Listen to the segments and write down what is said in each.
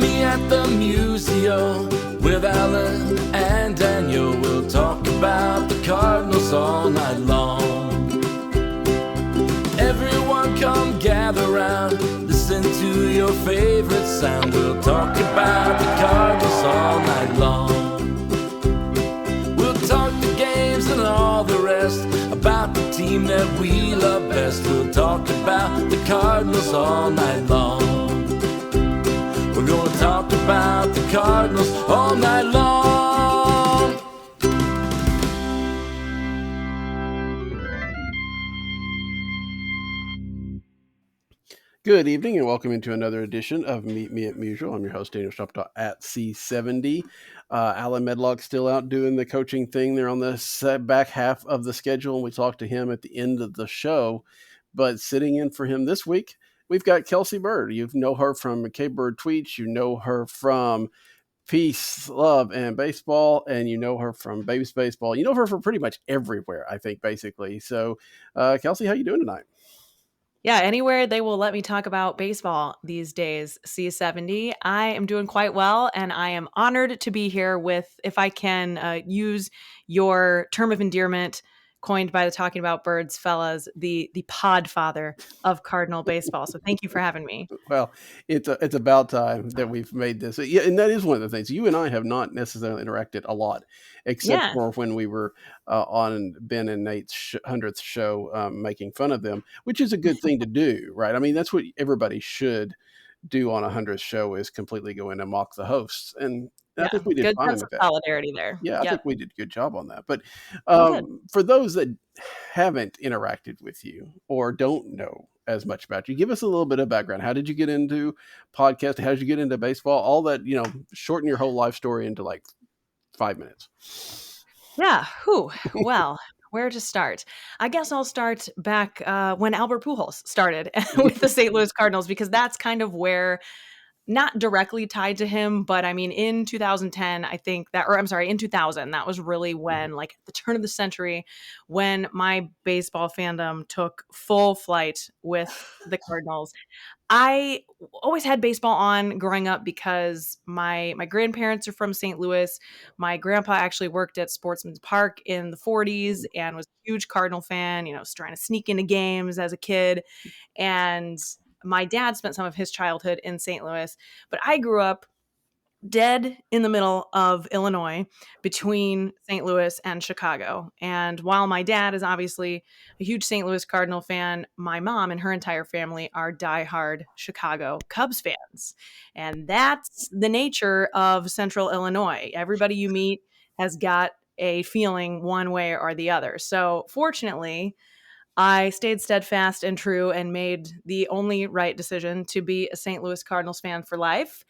me at the Musial with Alan and Daniel. We'll talk about the Cardinals all night long. Everyone come gather round, listen to your favorite sound. We'll talk about the Cardinals all night long. We'll talk the games and all the rest, about the team that we love best. We'll talk about the Cardinals all night long. We're gonna talk about the Cardinals all night long. Good evening and welcome into another edition of Meet Me at Musial. I'm your host, Daniel Shoptaw at C70. Alan Medlock's still out doing the coaching thing. They're on the back half of the schedule, and we talked to him at the end of the show. But sitting in for him this week, we've got Kelsey Burd. You know her from K-Bird Tweets. You know her from Peace, Love, and Baseball, and you know her from Baby's Baseball. You know her from pretty much everywhere, I think, basically. So, Kelsey, how you doing tonight? Yeah, anywhere they will let me talk about baseball these days, C70. I am doing quite well, and I am honored to be here with, if I can use your term of endearment coined by the Talking About Birds fellas, the pod father of Cardinal baseball. So thank you for having me. Well, it's about time that we've made this. Yeah, and that is one of the things. You and I have not necessarily interacted a lot, except Yeah. for when we were on Ben and Nate's 100th show, making fun of them, which is a good thing to do, right? I mean, that's what everybody should do on a 100th show, is completely go in and mock the hosts. And I Yeah. think we did Good fine sense of with that. solidarity there. Yeah, I Yep. think we did a good job on that. But Good. for those that haven't interacted with you or don't know as much about you, give us a little bit of background. How did you get into podcasting? How did you get into baseball? All that, shorten your whole life story into like 5 minutes. Yeah. Well, where to start? I guess I'll start back when Albert Pujols started with the St. Louis Cardinals, because that's kind of where, not directly tied to him, but I mean, in 2010, I think that, or I'm sorry, in 2000, that was really when, like, at the turn of the century, when my baseball fandom took full flight with the Cardinals. I always had baseball on growing up because my grandparents are from St. Louis. My grandpa actually worked at Sportsman's Park in the 40s and was a huge Cardinal fan, was trying to sneak into games as a kid. And my dad spent some of his childhood in St. Louis, but I grew up dead in the middle of Illinois between St. Louis and Chicago. And while my dad is obviously a huge St. Louis Cardinal fan, my mom and her entire family are diehard Chicago Cubs fans. And that's the nature of Central Illinois. Everybody you meet has got a feeling one way or the other. So fortunately, I stayed steadfast and true and made the only right decision to be a St. Louis Cardinals fan for life.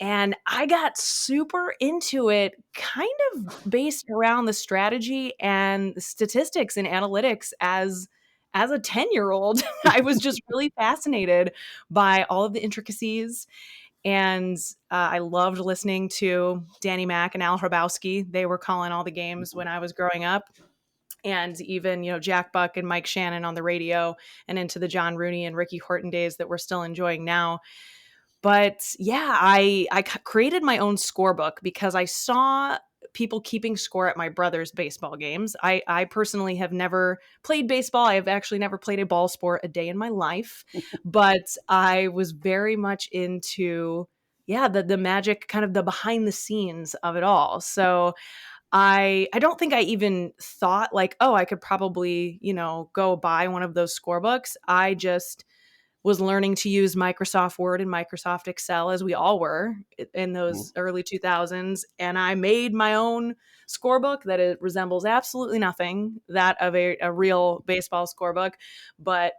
And I got super into it, kind of based around the strategy and the statistics and analytics as a 10-year-old. I was just really fascinated by all of the intricacies. And I loved listening to Danny Mac and Al Hrabowski. They were calling all the games when I was growing up. And even, Jack Buck and Mike Shannon on the radio, and into the John Rooney and Ricky Horton days that we're still enjoying now. But yeah, I created my own scorebook because I saw people keeping score at my brother's baseball games. I personally have never played baseball. I have actually never played a ball sport a day in my life, but I was very much into, the magic, kind of the behind the scenes of it all. So I don't think I even thought like, oh, I could probably, go buy one of those scorebooks. I just was learning to use Microsoft Word and Microsoft Excel, as we all were in those early 2000s. And I made my own scorebook that it resembles absolutely nothing that of a real baseball scorebook. But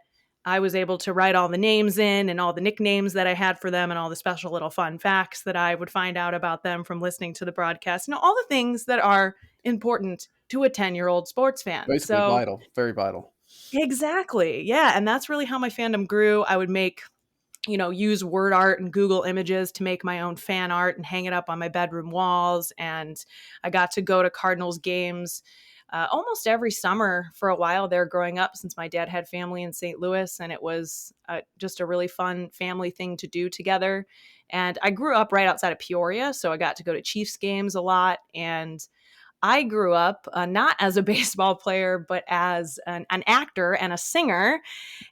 I was able to write all the names in and all the nicknames that I had for them and all the special little fun facts that I would find out about them from listening to the broadcast. All the things that are important to a 10-year-old sports fan. Basically vital, very vital. Exactly. Yeah. And that's really how my fandom grew. I would make, use word art and Google Images to make my own fan art and hang it up on my bedroom walls. And I got to go to Cardinals games almost every summer for a while there growing up, since my dad had family in St. Louis, and it was just a really fun family thing to do together. And I grew up right outside of Peoria, so I got to go to Chiefs games a lot. And I grew up not as a baseball player, but as an actor and a singer.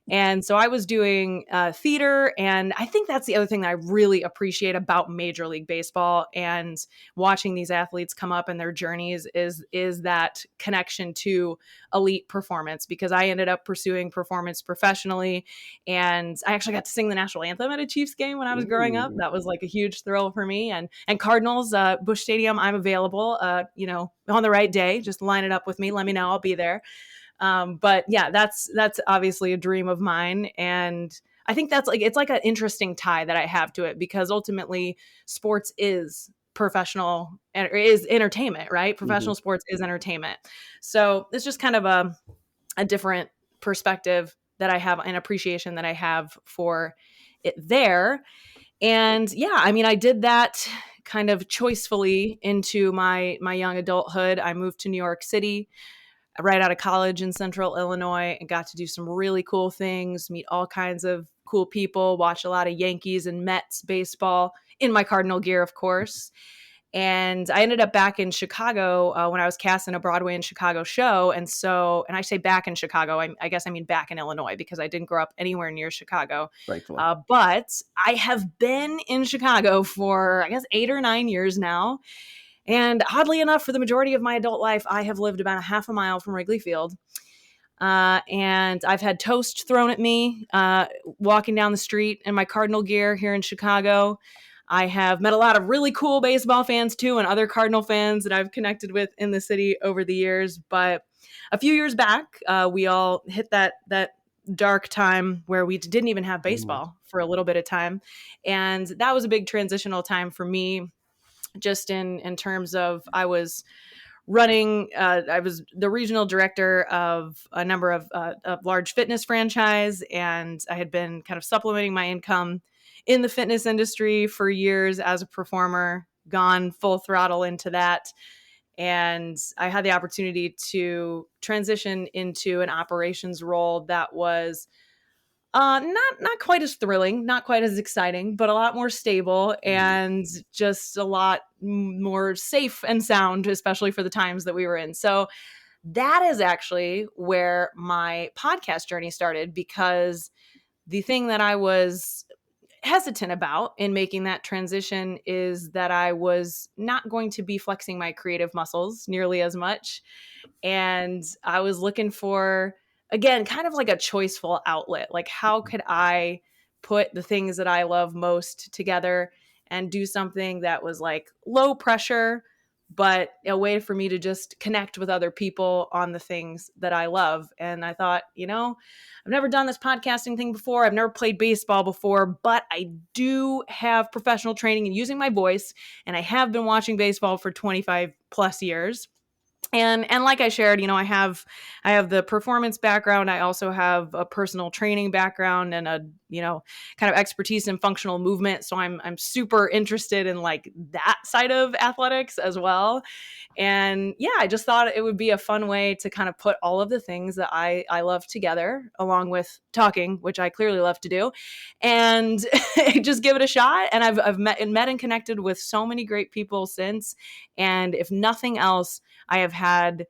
And so I was doing theater. And I think that's the other thing that I really appreciate about Major League Baseball and watching these athletes come up in their journeys is that connection to elite performance, because I ended up pursuing performance professionally. And I actually got to sing the national anthem at a Chiefs game when I was growing up. That was like a huge thrill for me. And Cardinals, Busch Stadium, I'm available, on the right day. Just line it up with me. Let me know. I'll be there. But yeah, that's obviously a dream of mine. And I think it's like an interesting tie that I have to it, because ultimately sports is professional and is entertainment, right? Professional sports is entertainment. So it's just kind of a different perspective that I have, an appreciation that I have for it there. And yeah, I mean, I did that kind of choicefully into my young adulthood. I moved to New York City right out of college in Central Illinois and got to do some really cool things, meet all kinds of cool people, watch a lot of Yankees and Mets baseball in my Cardinal gear, of course. And I ended up back in Chicago when I was cast in a Broadway and Chicago show. And I say back in Chicago, I guess I mean back in Illinois, because I didn't grow up anywhere near Chicago. But I have been in Chicago for, I guess, 8 or 9 years now. And oddly enough, for the majority of my adult life, I have lived about a half a mile from Wrigley Field. And I've had toast thrown at me walking down the street in my Cardinal gear here in Chicago. I have met a lot of really cool baseball fans too, and other Cardinal fans that I've connected with in the city over the years. But a few years back, we all hit that dark time where we didn't even have baseball for a little bit of time. And that was a big transitional time for me, just in terms of I was running, I was the regional director of a number of large fitness franchise, and I had been kind of supplementing my income in the fitness industry for years as a performer, gone full throttle into that. And I had the opportunity to transition into an operations role that was not quite as thrilling, not quite as exciting, but a lot more stable and just a lot more safe and sound, especially for the times that we were in. So that is actually where my podcast journey started, because the thing that I was hesitant about in making that transition is that I was not going to be flexing my creative muscles nearly as much. And I was looking for, again, kind of like a choiceful outlet. Like, how could I put the things that I love most together and do something that was like low pressure, but a way for me to just connect with other people on the things that I love. And I thought, I've never done this podcasting thing before. I've never played baseball before, but I do have professional training in using my voice. And I have been watching baseball for 25 plus years. And like I shared, I have the performance background. I also have a personal training background and a, kind of expertise in functional movement. So I'm super interested in like that side of athletics as well. And yeah, I just thought it would be a fun way to kind of put all of the things that I love together, along with talking, which I clearly love to do, and just give it a shot. And I've met and connected with so many great people since. And if nothing else, I have had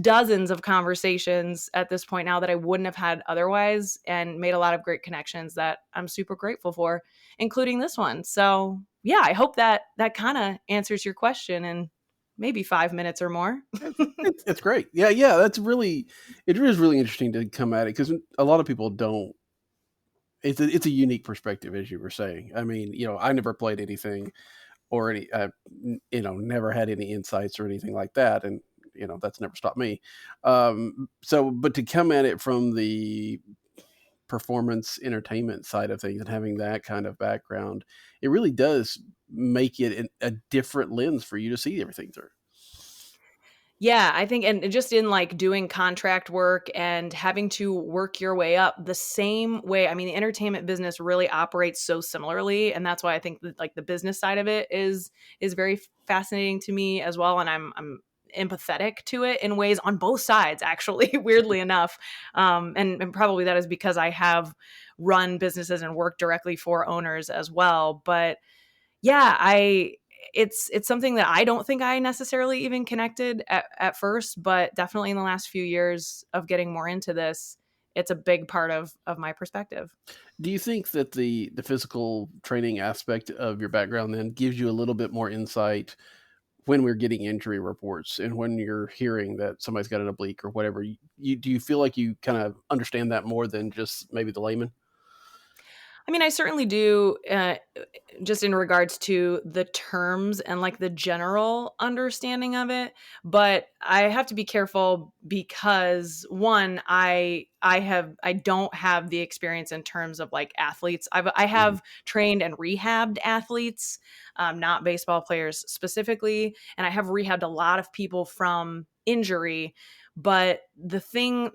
dozens of conversations at this point now that I wouldn't have had otherwise, and made a lot of great connections that I'm super grateful for, including this one. So yeah, I hope that kind of answers your question in maybe 5 minutes or more. It's great. Yeah. It is really interesting to come at it, because a lot of people don't. It's a unique perspective, as you were saying. I mean, I never played anything or never had any insights or anything like that. And, that's never stopped me. But to come at it from the performance entertainment side of things and having that kind of background, it really does make it a different lens for you to see everything through. Yeah, I think, and just in like doing contract work and having to work your way up the same way. I mean, the entertainment business really operates so similarly, and that's why I think that like the business side of it is very fascinating to me as well. And I'm empathetic to it in ways on both sides, actually, weirdly enough. And probably that is because I have run businesses and worked directly for owners as well. But yeah, it's something that I don't think I necessarily even connected at first, but definitely in the last few years of getting more into this, it's a big part of my perspective. Do you think that the physical training aspect of your background then gives you a little bit more insight when we're getting injury reports and when you're hearing that somebody's got an oblique or whatever? Do you feel like you kind of understand that more than just maybe the layman? I mean, I certainly do, just in regards to the terms and like the general understanding of it. But I have to be careful because one, I don't have the experience in terms of like athletes. I Mhm. have trained and rehabbed athletes, not baseball players specifically, and I have rehabbed a lot of people from injury. But the thing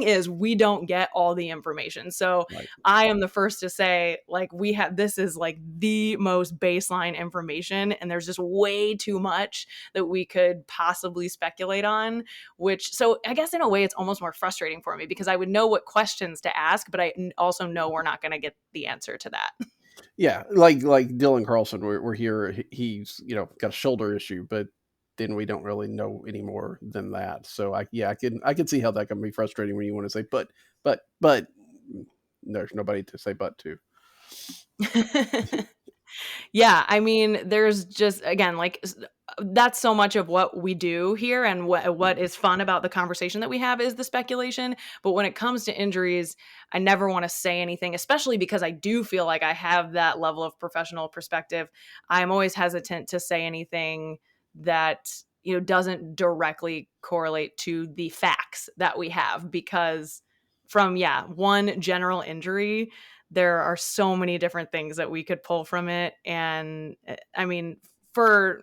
is, we don't get all the information. So Right. I am the first to say, like, this is like the most baseline information, and there's just way too much that we could possibly speculate on. So I guess in a way, it's almost more frustrating for me because I would know what questions to ask, but I also know we're not going to get the answer to that. Yeah, like Dylan Carlson, we're here. He's got a shoulder issue, but then we don't really know any more than that. So I can see how that can be frustrating when you want to say but there's nobody to say but to. Yeah, I mean, there's just again like that's so much of what we do here, and what is fun about the conversation that we have is the speculation. But when it comes to injuries, I never want to say anything, especially because I do feel like I have that level of professional perspective. I'm always hesitant to say anything that doesn't directly correlate to the facts that we have, because from one general injury, there are so many different things that we could pull from it. And I mean, for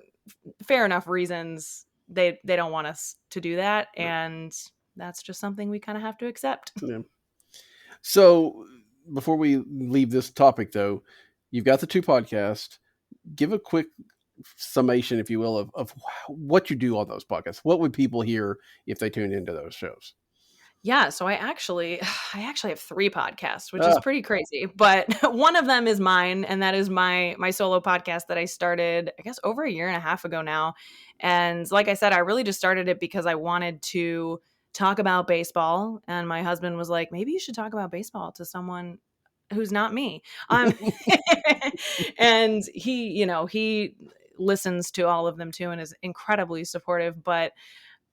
fair enough reasons, they don't want us to do that. And that's just something we kind of have to accept. Yeah. So before we leave this topic, though, you've got the two podcasts. Give a quick summation, if you will, of what you do on those podcasts. What would people hear if they tuned into those shows? Yeah, so I actually have 3 podcasts, which is Ah, pretty crazy. But one of them is mine, and that is my solo podcast that I started, I guess, over a year and a half ago now. And like I said, I really just started it because I wanted to talk about baseball, and my husband was like, "Maybe you should talk about baseball to someone who's not me." Um and he listens to all of them too and is incredibly supportive. But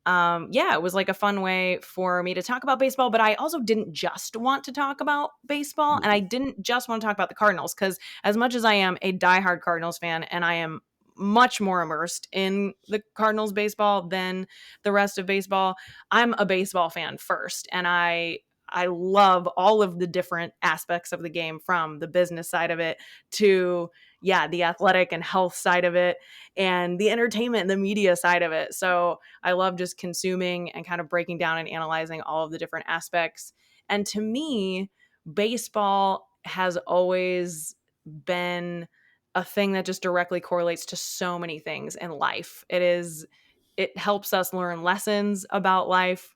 yeah, it was like a fun way for me to talk about baseball, but I also didn't just want to talk about baseball, and I didn't just want to talk about the Cardinals, because as much as I am a diehard Cardinals fan and I am much more immersed in the Cardinals baseball than the rest of baseball, I'm a baseball fan first, and I love all of the different aspects of the game, from the business side of it to the athletic and health side of it, and the entertainment and the media side of it. So I love just consuming and kind of breaking down and analyzing all of the different aspects. And to me, baseball has always been a thing that just directly correlates to so many things in life. It helps us learn lessons about life,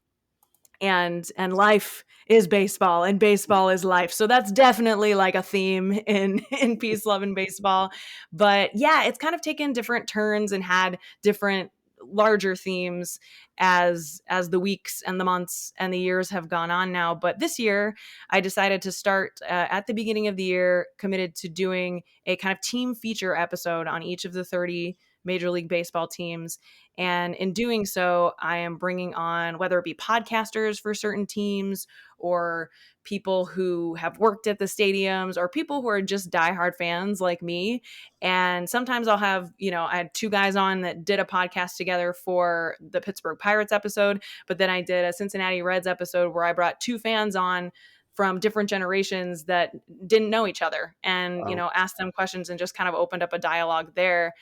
and life is baseball and baseball is life. So that's definitely like a theme in Peace, Love, and Baseball. But yeah, it's kind of taken different turns and had different larger themes as the weeks and the months and the years have gone on now. But this year I decided to start at the beginning of the year, committed to doing a kind of team feature episode on each of the 30 Major League Baseball teams. And in doing so, I am bringing on, whether it be podcasters for certain teams, or people who have worked at the stadiums, or people who are just diehard fans like me. And sometimes I'll have, I had 2 guys on that did a podcast together for the Pittsburgh Pirates episode, but then I did a Cincinnati Reds episode where I brought 2 fans on from different generations that didn't know each other, and, wow. asked them questions and just kind of opened up a dialogue there.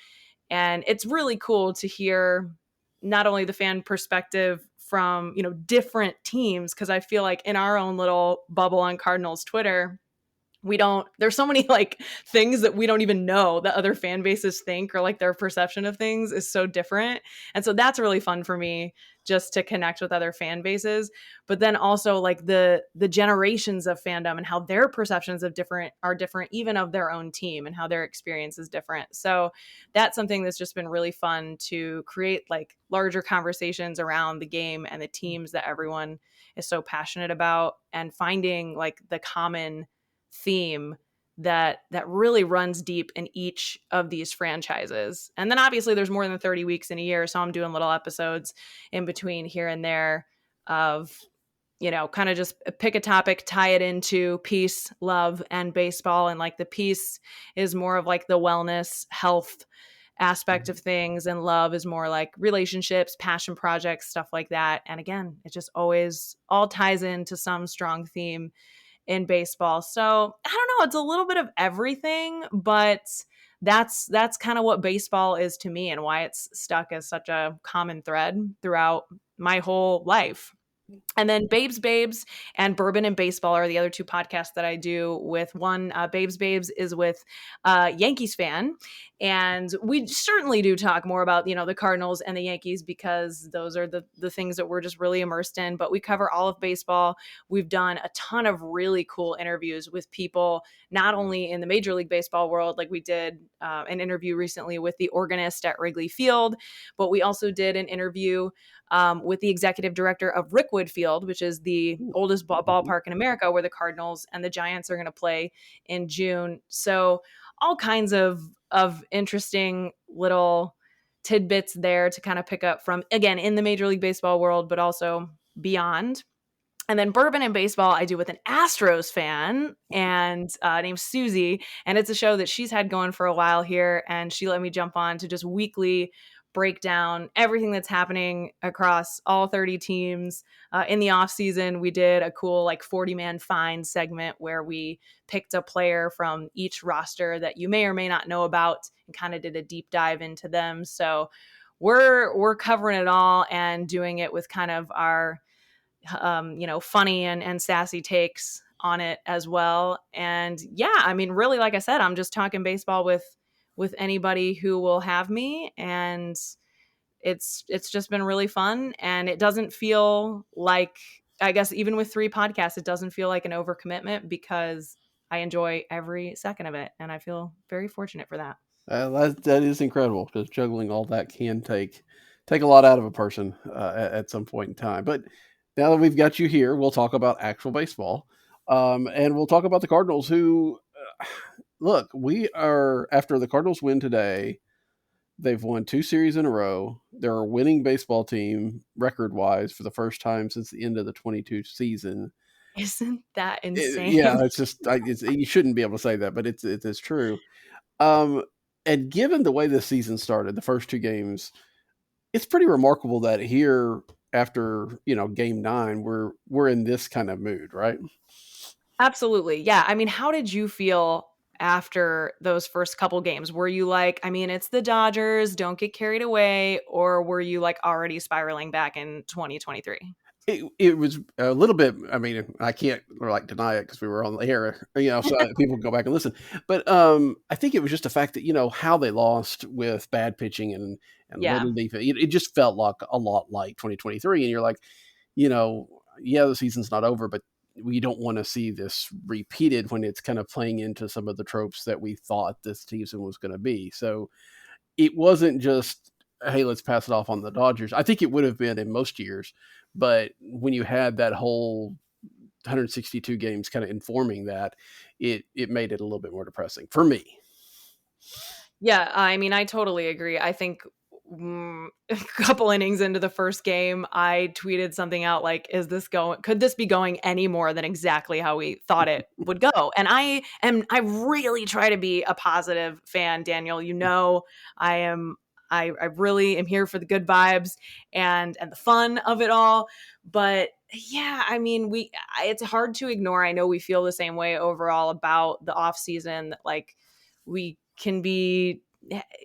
And it's really cool to hear not only the fan perspective from, different teams, because I feel like in our own little bubble on Cardinals Twitter, there's so many like things that we don't even know that other fan bases think, or like their perception of things is so different. And so that's really fun for me, just to connect with other fan bases. But then also like the generations of fandom and how their perceptions of are different even of their own team, and how their experience is different. So that's something that's just been really fun to create, like larger conversations around the game and the teams that everyone is so passionate about, and finding like the common theme that really runs deep in each of these franchises. And then obviously there's more than 30 weeks in a year, so I'm doing little episodes in between here and there of, kind of just pick a topic, tie it into peace, love, and baseball. And like the peace is more of like the wellness, health aspect of things, and love is more like relationships, passion projects, stuff like that. And again, it just always all ties into some strong theme in baseball. So I don't know, it's a little bit of everything, but that's kind of what baseball is to me, and why it's stuck as such a common thread throughout my whole life. And then Babes and Bourbon and Baseball are the other two podcasts that I do with. One, Babes is with Yankees fan. And we certainly do talk more about, the Cardinals and the Yankees, because those are the things that we're just really immersed in. But we cover all of baseball. We've done a ton of really cool interviews with people, not only in the Major League Baseball world, like we did an interview recently with the organist at Wrigley Field, but we also did an interview with the executive director of Rickwood Field, which is the oldest ballpark in America, where the Cardinals and the Giants are going to play in June. So all kinds of interesting little tidbits there to kind of pick up from, again, in the Major League Baseball world, but also beyond. And then Bourbon and Baseball, I do with an Astros fan and named Susie. And it's a show that she's had going for a while here. And she let me jump on to just weekly break down everything that's happening across all 30 teams. In the off season, we did a cool like 40-man find segment where we picked a player from each roster that you may or may not know about and kind of did a deep dive into them. So we're covering it all and doing it with kind of our funny and sassy takes on it as well. And yeah, I mean, really, like I said, I'm just talking baseball with anybody who will have me. And it's just been really fun. And it doesn't feel like, I guess even with 3 podcasts, it doesn't feel like an overcommitment, because I enjoy every second of it. And I feel very fortunate for that. That is incredible, because juggling all that can take a lot out of a person at some point in time. But now that we've got you here, we'll talk about actual baseball, and we'll talk about the Cardinals. Who, look, we are, after the Cardinals win today, they've won 2 series in a row. They're a winning baseball team record-wise for the first time since the end of the 22 season. Isn't that insane? It's just you shouldn't be able to say that, but it's true. And given the way this season started, the first 2 games, it's pretty remarkable that here after, game 9, we're in this kind of mood, right? Absolutely. Yeah. I mean, how did you feel after those first couple games? Were you like, I mean, it's the Dodgers, don't get carried away, or were you like already spiraling back in 2023? It was a little bit. I mean, I can't like deny it because we were on the air, so people can go back and listen. But I think it was just the fact that how they lost with bad pitching and Yeah. little defense. It just felt like a lot like 2023, and you're like, yeah, the season's not over, but we don't want to see this repeated when it's kind of playing into some of the tropes that we thought this season was going to be. So it wasn't just, hey, let's pass it off on the Dodgers. I think it would have been in most years, but when you had that whole 162 games kind of informing that, it made it a little bit more depressing for me. Yeah, I mean, I totally agree. I think a couple innings into the first game, I tweeted something out like, could this be going any more than exactly how we thought it would go? And I really try to be a positive fan, Daniel. I really am here for the good vibes and the fun of it all. But yeah, I mean, it's hard to ignore. I know we feel the same way overall about the off season. Like, we can be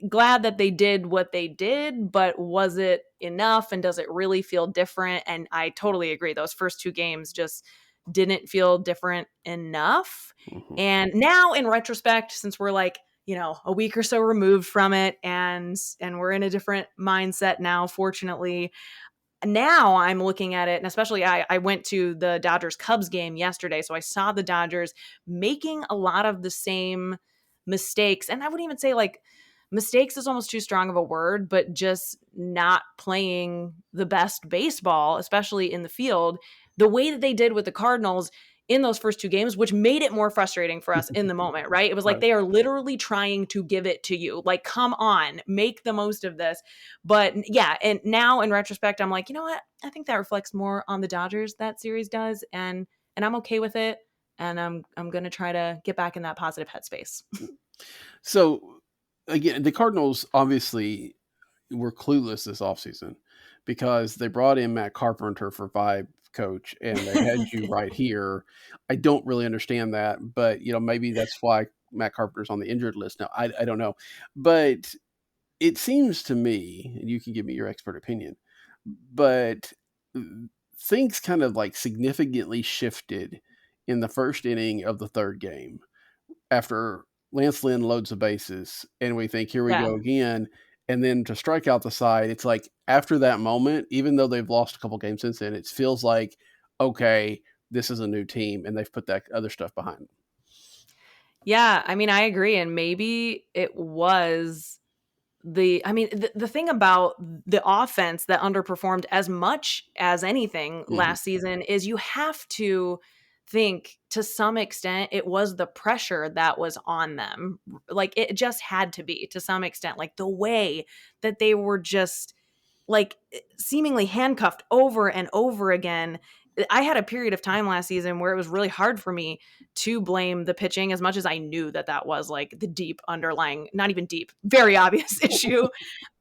glad that they did what they did, but was it enough? And does it really feel different? And I totally agree. Those first 2 games just didn't feel different enough. Mhm. And now in retrospect, since we're like, a week or so removed from it, and we're in a different mindset now, fortunately, now I'm looking at it, and especially I went to the Dodgers Cubs game yesterday, so I saw the Dodgers making a lot of the same mistakes. And I wouldn't even say like mistakes is almost too strong of a word, but just not playing the best baseball, especially in the field, the way that they did with the Cardinals in those first two games, which made it more frustrating for us in the moment, right? It was like Right. they are literally trying to give it to you. Like, come on, make the most of this. But yeah, and now in retrospect, I'm like, you know what? I think that reflects more on the Dodgers, that series does, and I'm okay with it. And I'm gonna try to get back in that positive headspace. So again, the Cardinals obviously were clueless this offseason because they brought in Matt Carpenter for vibe coach and they had you right here. I don't really understand that, but maybe that's why Matt Carpenter's on the injured list now. I don't know. But it seems to me, and you can give me your expert opinion, but things kind of like significantly shifted in the first inning of the third game after Lance Lynn loads the bases and we think, here we Yeah. go again. And then to strike out the side, it's like after that moment, even though they've lost a couple games since then, it feels like, okay, this is a new team and they've put that other stuff behind them. Yeah, I mean, I agree. And maybe it was the thing about the offense that underperformed as much as anything Mm-hmm. last season is you have to think to some extent it was the pressure that was on them. Like it just had to be to some extent, like the way that they were just like seemingly handcuffed over and over again. I had a period of time last season where it was really hard for me to blame the pitching as much as I knew that that was like the deep underlying, not even deep, very obvious issue.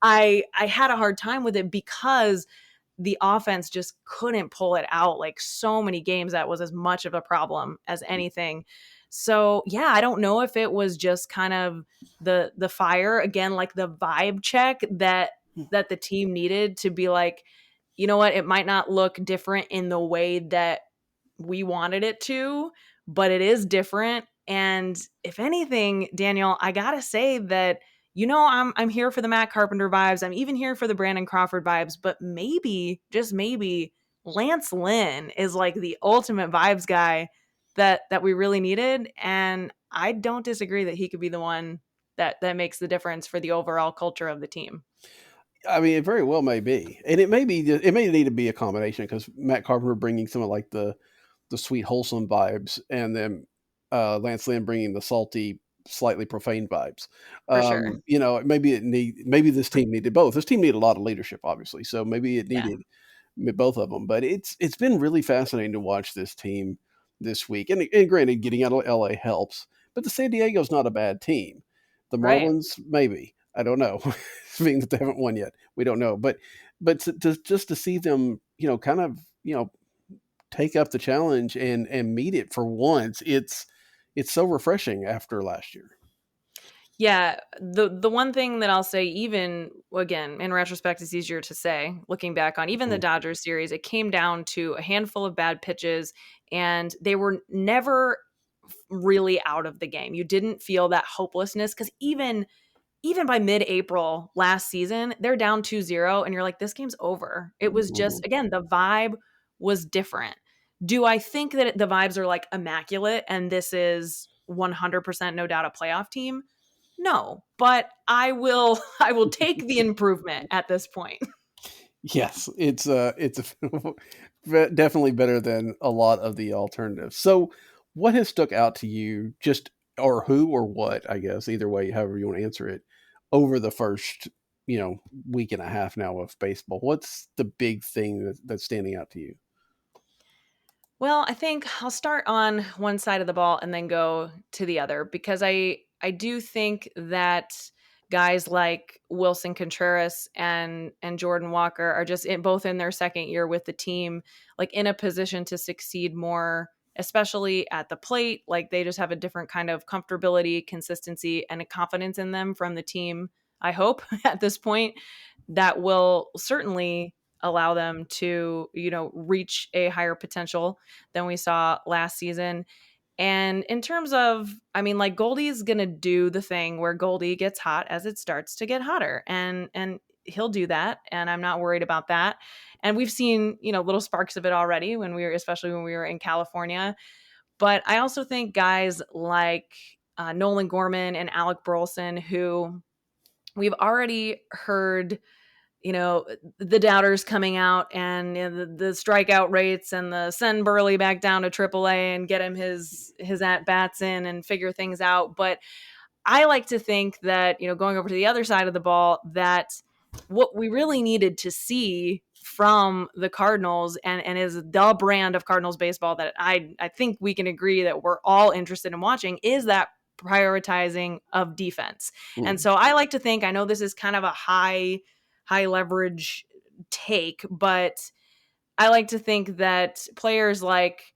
I had a hard time with it because the offense just couldn't pull it out. Like so many games that was as much of a problem as anything. So yeah, I don't know if it was just kind of the fire again, like the vibe check that the team needed to be like, you know what, it might not look different in the way that we wanted it to, but it is different. And if anything, Daniel, I gotta say that I'm here for the Matt Carpenter vibes. I'm even here for the Brandon Crawford vibes, but maybe, just maybe, Lance Lynn is like the ultimate vibes guy that we really needed. And I don't disagree that he could be the one that makes the difference for the overall culture of the team. I mean, it very well may be, and it may be. It may need to be a combination because Matt Carpenter bringing some of like the sweet, wholesome vibes, and then Lance Lynn bringing the salty, slightly profane vibes. For sure. Maybe this team needed both. This team needed a lot of leadership, obviously, so maybe it Yeah. needed both of them. But it's been really fascinating to watch this team this week. And granted, getting out of LA helps, but the San Diego's not a bad team. The Right. Marlins, maybe. I don't know. Being that they haven't won yet, we don't know. But just to see them, kind of, take up the challenge and meet it for once, it's so refreshing after last year. Yeah, the one thing that I'll say, even again in retrospect, it's easier to say looking back on even the Mhm. Dodgers series, it came down to a handful of bad pitches, and they were never really out of the game. You didn't feel that hopelessness because even by mid-April last season, they're down 2-0 and you're like, this game's over. It was Mhm. just, again, the vibe was different. Do I think that the vibes are like immaculate and this is 100% no doubt a playoff team? No, but I will take the improvement at this point. Yes, it's definitely better than a lot of the alternatives. So, what has stuck out to you, just or who or what, I guess, either way, however you want to answer it, over the first week and a half now of baseball? What's the big thing that's standing out to you? Well, I think I'll start on one side of the ball and then go to the other because I do think that guys like Wilson Contreras and Jordan Walker are just both in their second year with the team, like in a position to succeed more, especially at the plate. Like they just have a different kind of comfortability, consistency, and a confidence in them from the team. I hope at this point that will certainly allow them to, reach a higher potential than we saw last season. And in terms of, like Goldie's going to do the thing where Goldie gets hot as it starts to get hotter. And he'll do that. And I'm not worried about that. And we've seen, little sparks of it already especially when we were in California. But I also think guys like Nolan Gorman and Alec Burleson, who we've already heard, the doubters coming out and the strikeout rates and the send Burley back down to AAA and get him his at bats in and figure things out. But I like to think that, going over to the other side of the ball, that what we really needed to see from the Cardinals and is the brand of Cardinals baseball that I think we can agree that we're all interested in watching is that prioritizing of defense. And so I like to think, I know this is kind of a high leverage take, but I like to think that players like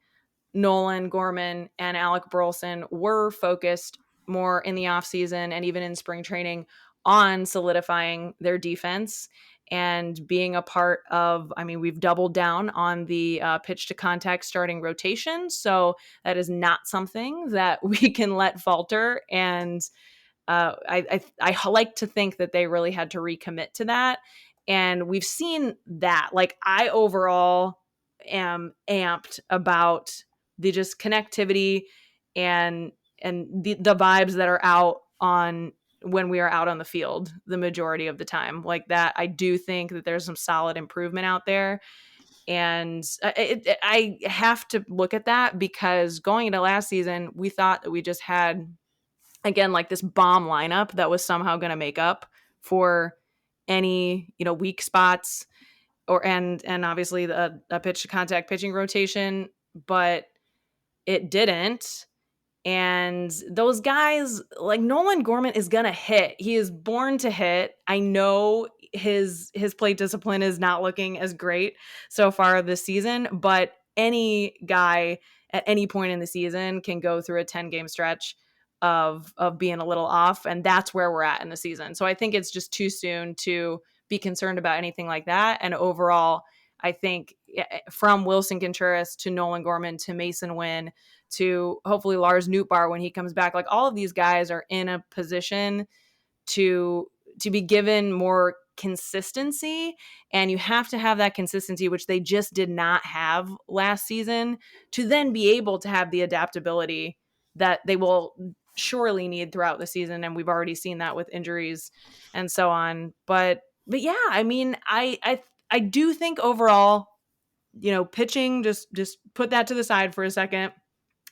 Nolan Gorman and Alec Burleson were focused more in the offseason and even in spring training on solidifying their defense and being a part of, we've doubled down on the pitch to contact starting rotation. So that is not something that we can let falter. And I like to think that they really had to recommit to that. And we've seen that. Like, I overall am amped about the just connectivity and the vibes that are out on when we are out on the field the majority of the time. Like that, I do think that there's some solid improvement out there. And I have to look at that because going into last season, we thought that we just had, again, like this bomb lineup that was somehow going to make up for any, weak spots and obviously a pitch to contact pitching rotation, but it didn't. And those guys, like Nolan Gorman, is gonna hit. He is born to hit. I know his plate discipline is not looking as great so far this season, but any guy at any point in the season can go through a 10-game stretch of being a little off, and that's where we're at in the season. So I think it's just too soon to be concerned about anything like that. And overall, I think from Wilson Contreras to Nolan Gorman to Mason Wynn to hopefully Lars Nootbaar when he comes back, like all of these guys are in a position to be given more consistency, and you have to have that consistency, which they just did not have last season, to then be able to have the adaptability that they will surely need throughout the season. And we've already seen that with injuries and so on. But yeah, I do think overall, pitching, just put that to the side for a second.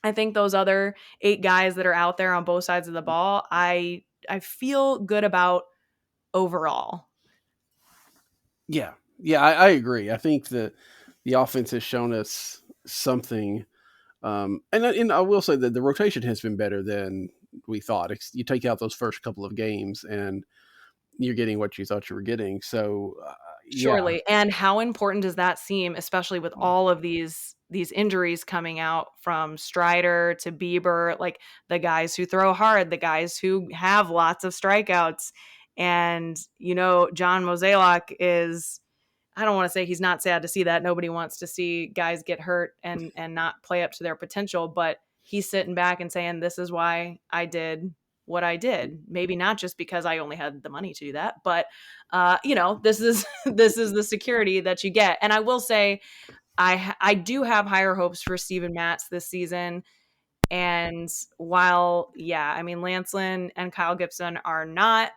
I think those other 8 guys that are out there on both sides of the ball, I feel good about overall. Yeah, I agree. I think that the offense has shown us something. And I will say that the rotation has been better than we thought. You take out those first couple of games and you're getting what you thought you were getting. So surely. Yeah. And how important does that seem, especially with all of these injuries coming out, from Strider to Bieber, like the guys who throw hard, the guys who have lots of strikeouts. And, John Mozeliak is, I don't want to say he's not sad to see that. Nobody wants to see guys get hurt and not play up to their potential, but he's sitting back and saying, this is why I did what I did. Maybe not just because I only had the money to do that, but this is the security that you get. And I will say, I do have higher hopes for Steven Matz this season. And while, Lance Lynn and Kyle Gibson are not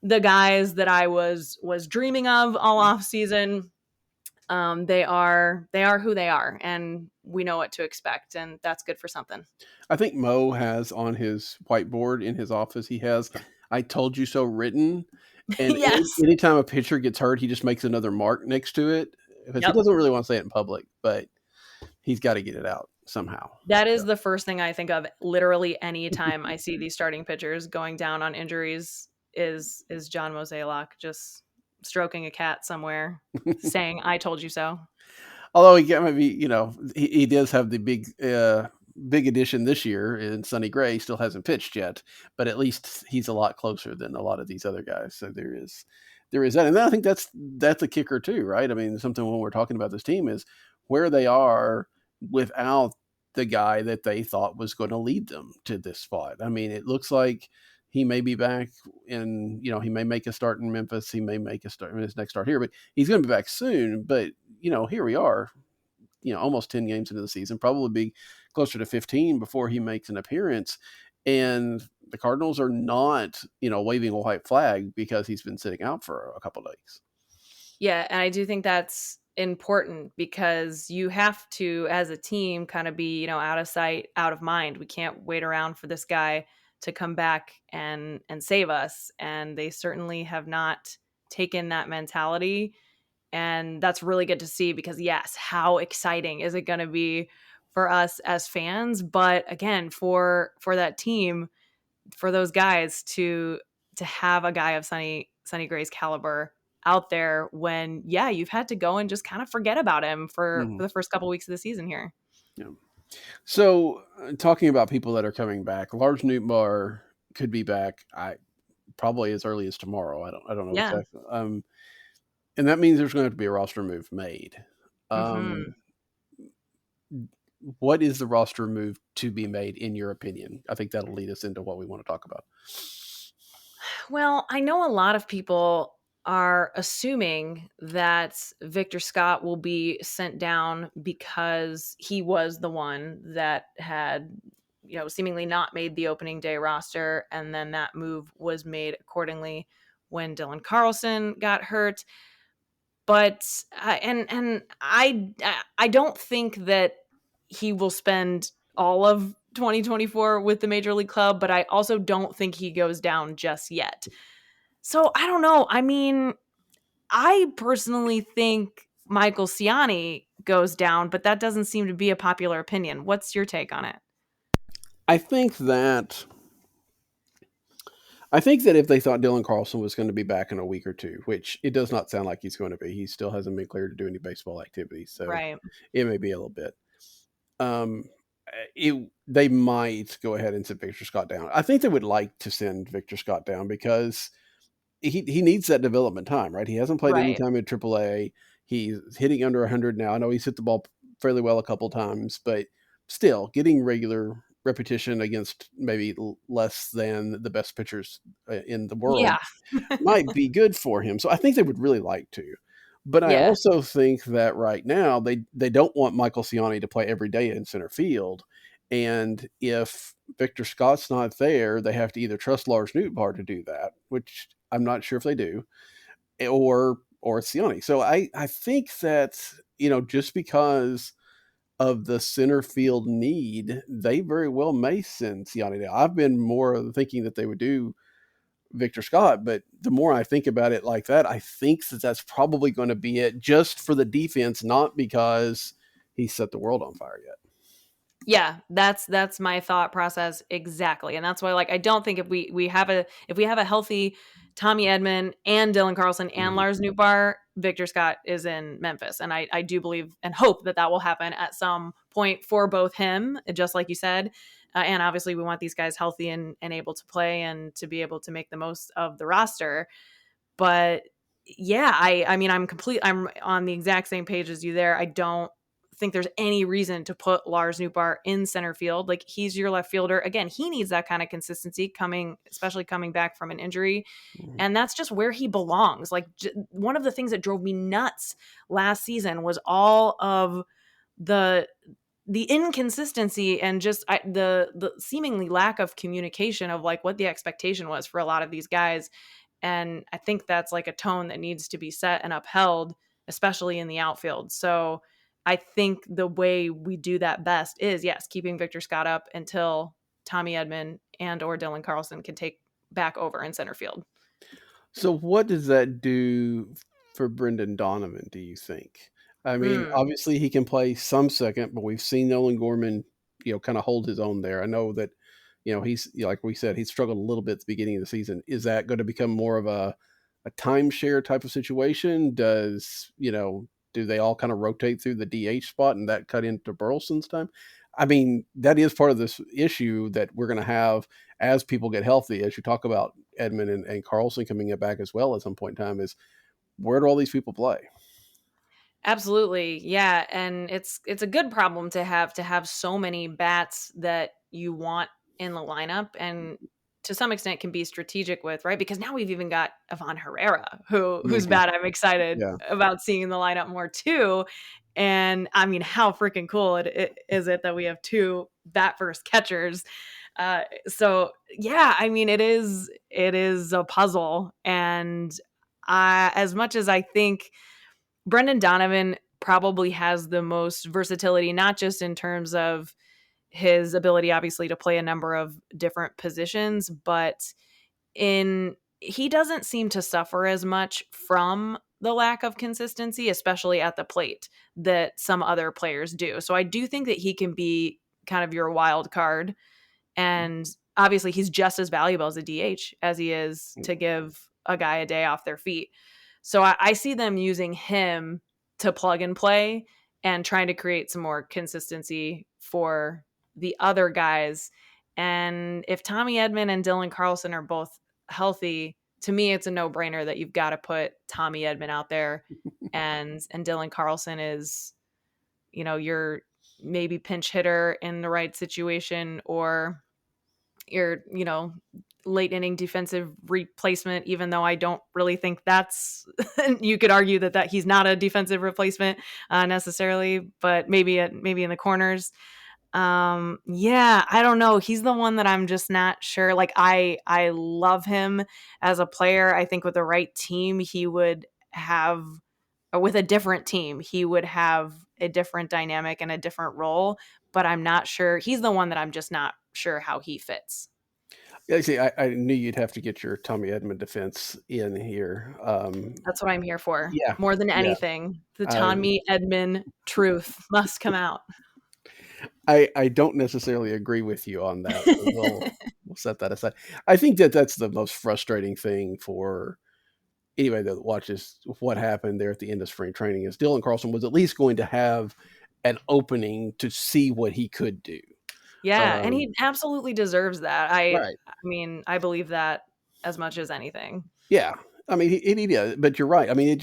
the guys that I was dreaming of all off season, they are who they are, and we know what to expect, and that's good for something. I think Mo has on his whiteboard in his office, he has "I told you so" written. And yes. Anytime a pitcher gets hurt, he just makes another mark next to it. Because he doesn't really want to say it in public, but he's got to get it out somehow. That is the first thing I think of literally any time I see these starting pitchers going down on injuries is John Mozeliak just stroking a cat somewhere saying, "I told you so." Although he does have the big addition this year in Sonny Gray, still hasn't pitched yet, but at least he's a lot closer than a lot of these other guys. So there is there is that. And then I think that's a kicker too, right? I mean, something when we're talking about this team is where they are without the guy that they thought was going to lead them to this spot. I mean, it looks like he may be back in, he may make a start in Memphis. He may make a start in his next start here, but he's going to be back soon. But, here we are, almost 10 games into the season, probably be closer to 15 before he makes an appearance. And the Cardinals are not, waving a white flag because he's been sitting out for a couple of days. Yeah, and I do think that's important because you have to, as a team, kind of be, out of sight, out of mind. We can't wait around for this guy to come back and save us. And they certainly have not taken that mentality. And that's really good to see because, yes, how exciting is it going to be for us as fans? But again, for that team, for those guys to have a guy of Sonny Gray's caliber out there when, you've had to go and just kind of forget about him for the first couple weeks of the season here. Yeah. So talking about people that are coming back, Lars Nootbaar could be back. Probably as early as tomorrow. I don't know exactly. And that means there's going to have to be a roster move made. What is the roster move to be made in your opinion? I think that'll lead us into what we want to talk about. Well, I know a lot of people are assuming that Victor Scott will be sent down because he was the one that had, seemingly not made the opening day roster. And then that move was made accordingly when Dylan Carlson got hurt. But, and I don't think that he will spend all of 2024 with the Major League Club, but I also don't think he goes down just yet. So I don't know. I mean, I personally think Michael Ciani goes down, but that doesn't seem to be a popular opinion. What's your take on it? I think that if they thought Dylan Carlson was going to be back in a week or two, which it does not sound like he's going to be, he still hasn't been cleared to do any baseball activities. So It may be a little bit. They might go ahead and send Victor Scott down. I think they would like to send Victor Scott down because he needs that development time, right? He hasn't played any time in AAA. He's hitting under 100 now. I know he's hit the ball fairly well a couple times, but still getting regular repetition against maybe less than the best pitchers in the world might be good for him. So I think they would really like to. But I also think that right now they don't want Michael Ciani to play every day in center field. And if Victor Scott's not there, they have to either trust Lars Nootbaar to do that, which I'm not sure if they do, or Ciani. So I think that, just because of the center field need, they very well may send Ciani down. I've been more thinking that they would do Victor Scott, but the more I think about it like that, I think that that's probably going to be it just for the defense, not because he set the world on fire yet. Yeah, that's my thought process exactly. And that's why, I don't think if we have a healthy Tommy Edman and Dylan Carlson and Lars Nootbaar, Victor Scott is in Memphis. And I do believe and hope that will happen at some point for both him, just like you said. And obviously we want these guys healthy and able to play and to be able to make the most of the roster. But yeah, I mean, I'm on the exact same page as you there. I don't think there's any reason to put Lars Nootbaar in center field. He's your left fielder. Again, he needs that kind of consistency especially coming back from an injury. And that's just where he belongs. One of the things that drove me nuts last season was all of the inconsistency and just the seemingly lack of communication of what the expectation was for a lot of these guys. And I think that's a tone that needs to be set and upheld, especially in the outfield. So I think the way we do that best is, yes, keeping Victor Scott up until Tommy Edman and or Dylan Carlson can take back over in center field. So what does that do for Brendan Donovan, do you think? I mean, obviously he can play some second, but we've seen Nolan Gorman, kind of hold his own there. I know that, he's, like we said, he struggled a little bit at the beginning of the season. Is that going to become more of a timeshare type of situation? Do they all kind of rotate through the DH spot and that cut into Burleson's time? I mean, that is part of this issue that we're going to have as people get healthy, as you talk about Edman and Carlson coming back as well at some point in time is where do all these people play? Absolutely. Yeah. And it's a good problem to have so many bats that you want in the lineup, and to some extent can be strategic with, right? Because now we've even got Ivan Herrera, who's Mm-hmm. bat I'm excited Yeah. about seeing in the lineup more too. And I mean, how freaking cool is it that we have two bat first catchers? So yeah, I mean, it is a puzzle. And as much as I think Brendan Donovan probably has the most versatility, not just in terms of his ability, obviously, to play a number of different positions, but in he doesn't seem to suffer as much from the lack of consistency, especially at the plate, that some other players do. So I do think that he can be kind of your wild card. And obviously, he's just as valuable as a DH as he is to give a guy a day off their feet. So I see them using him to plug and play and trying to create some more consistency for the other guys. And if Tommy Edman and Dylan Carlson are both healthy, to me, it's a no-brainer that you've got to put Tommy Edman out there, and Dylan Carlson is, your maybe pinch hitter in the right situation, or your, late inning defensive replacement, even though I don't really think that's you could argue that he's not a defensive replacement necessarily, but maybe in the corners. Yeah, I don't know. He's the one that I'm just not sure. Like I love him as a player. I think with the right team he would have, or with a different team he would have a different dynamic and a different role, but I'm not sure. He's the one that I'm just not sure how he fits. Yeah, see, I knew you'd have to get your Tommy Edman defense in here. That's what I'm here for. Yeah, More than yeah. anything, the Tommy Edman truth must come out. I don't necessarily agree with you on that. So we'll set that aside. I think that's the most frustrating thing for anybody that watches what happened there at the end of spring training is Dylan Carlson was at least going to have an opening to see what he could do. Yeah, and he absolutely deserves that. I Right. mean, I believe that as much as anything. Yeah. I mean, he did, but you're right. I mean,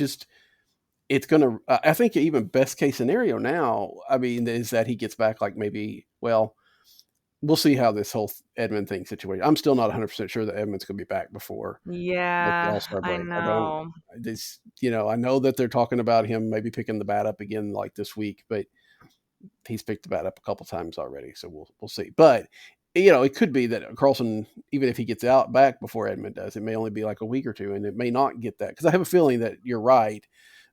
it's going to, I think even best case scenario now, I mean, is that he gets back like maybe, well, we'll see how this whole Edmund thing situation. I'm still not 100% sure that Edmund's going to be back before the Yeah, All-Star I break. I don't, know. this, I know that they're talking about him maybe picking the bat up again like this week, but he's picked the bat up a couple times already. So we'll see. But, it could be that Carlson, even if he gets out back before Edmund does, it may only be like a week or two and it may not get that. Cause I have a feeling that you're right,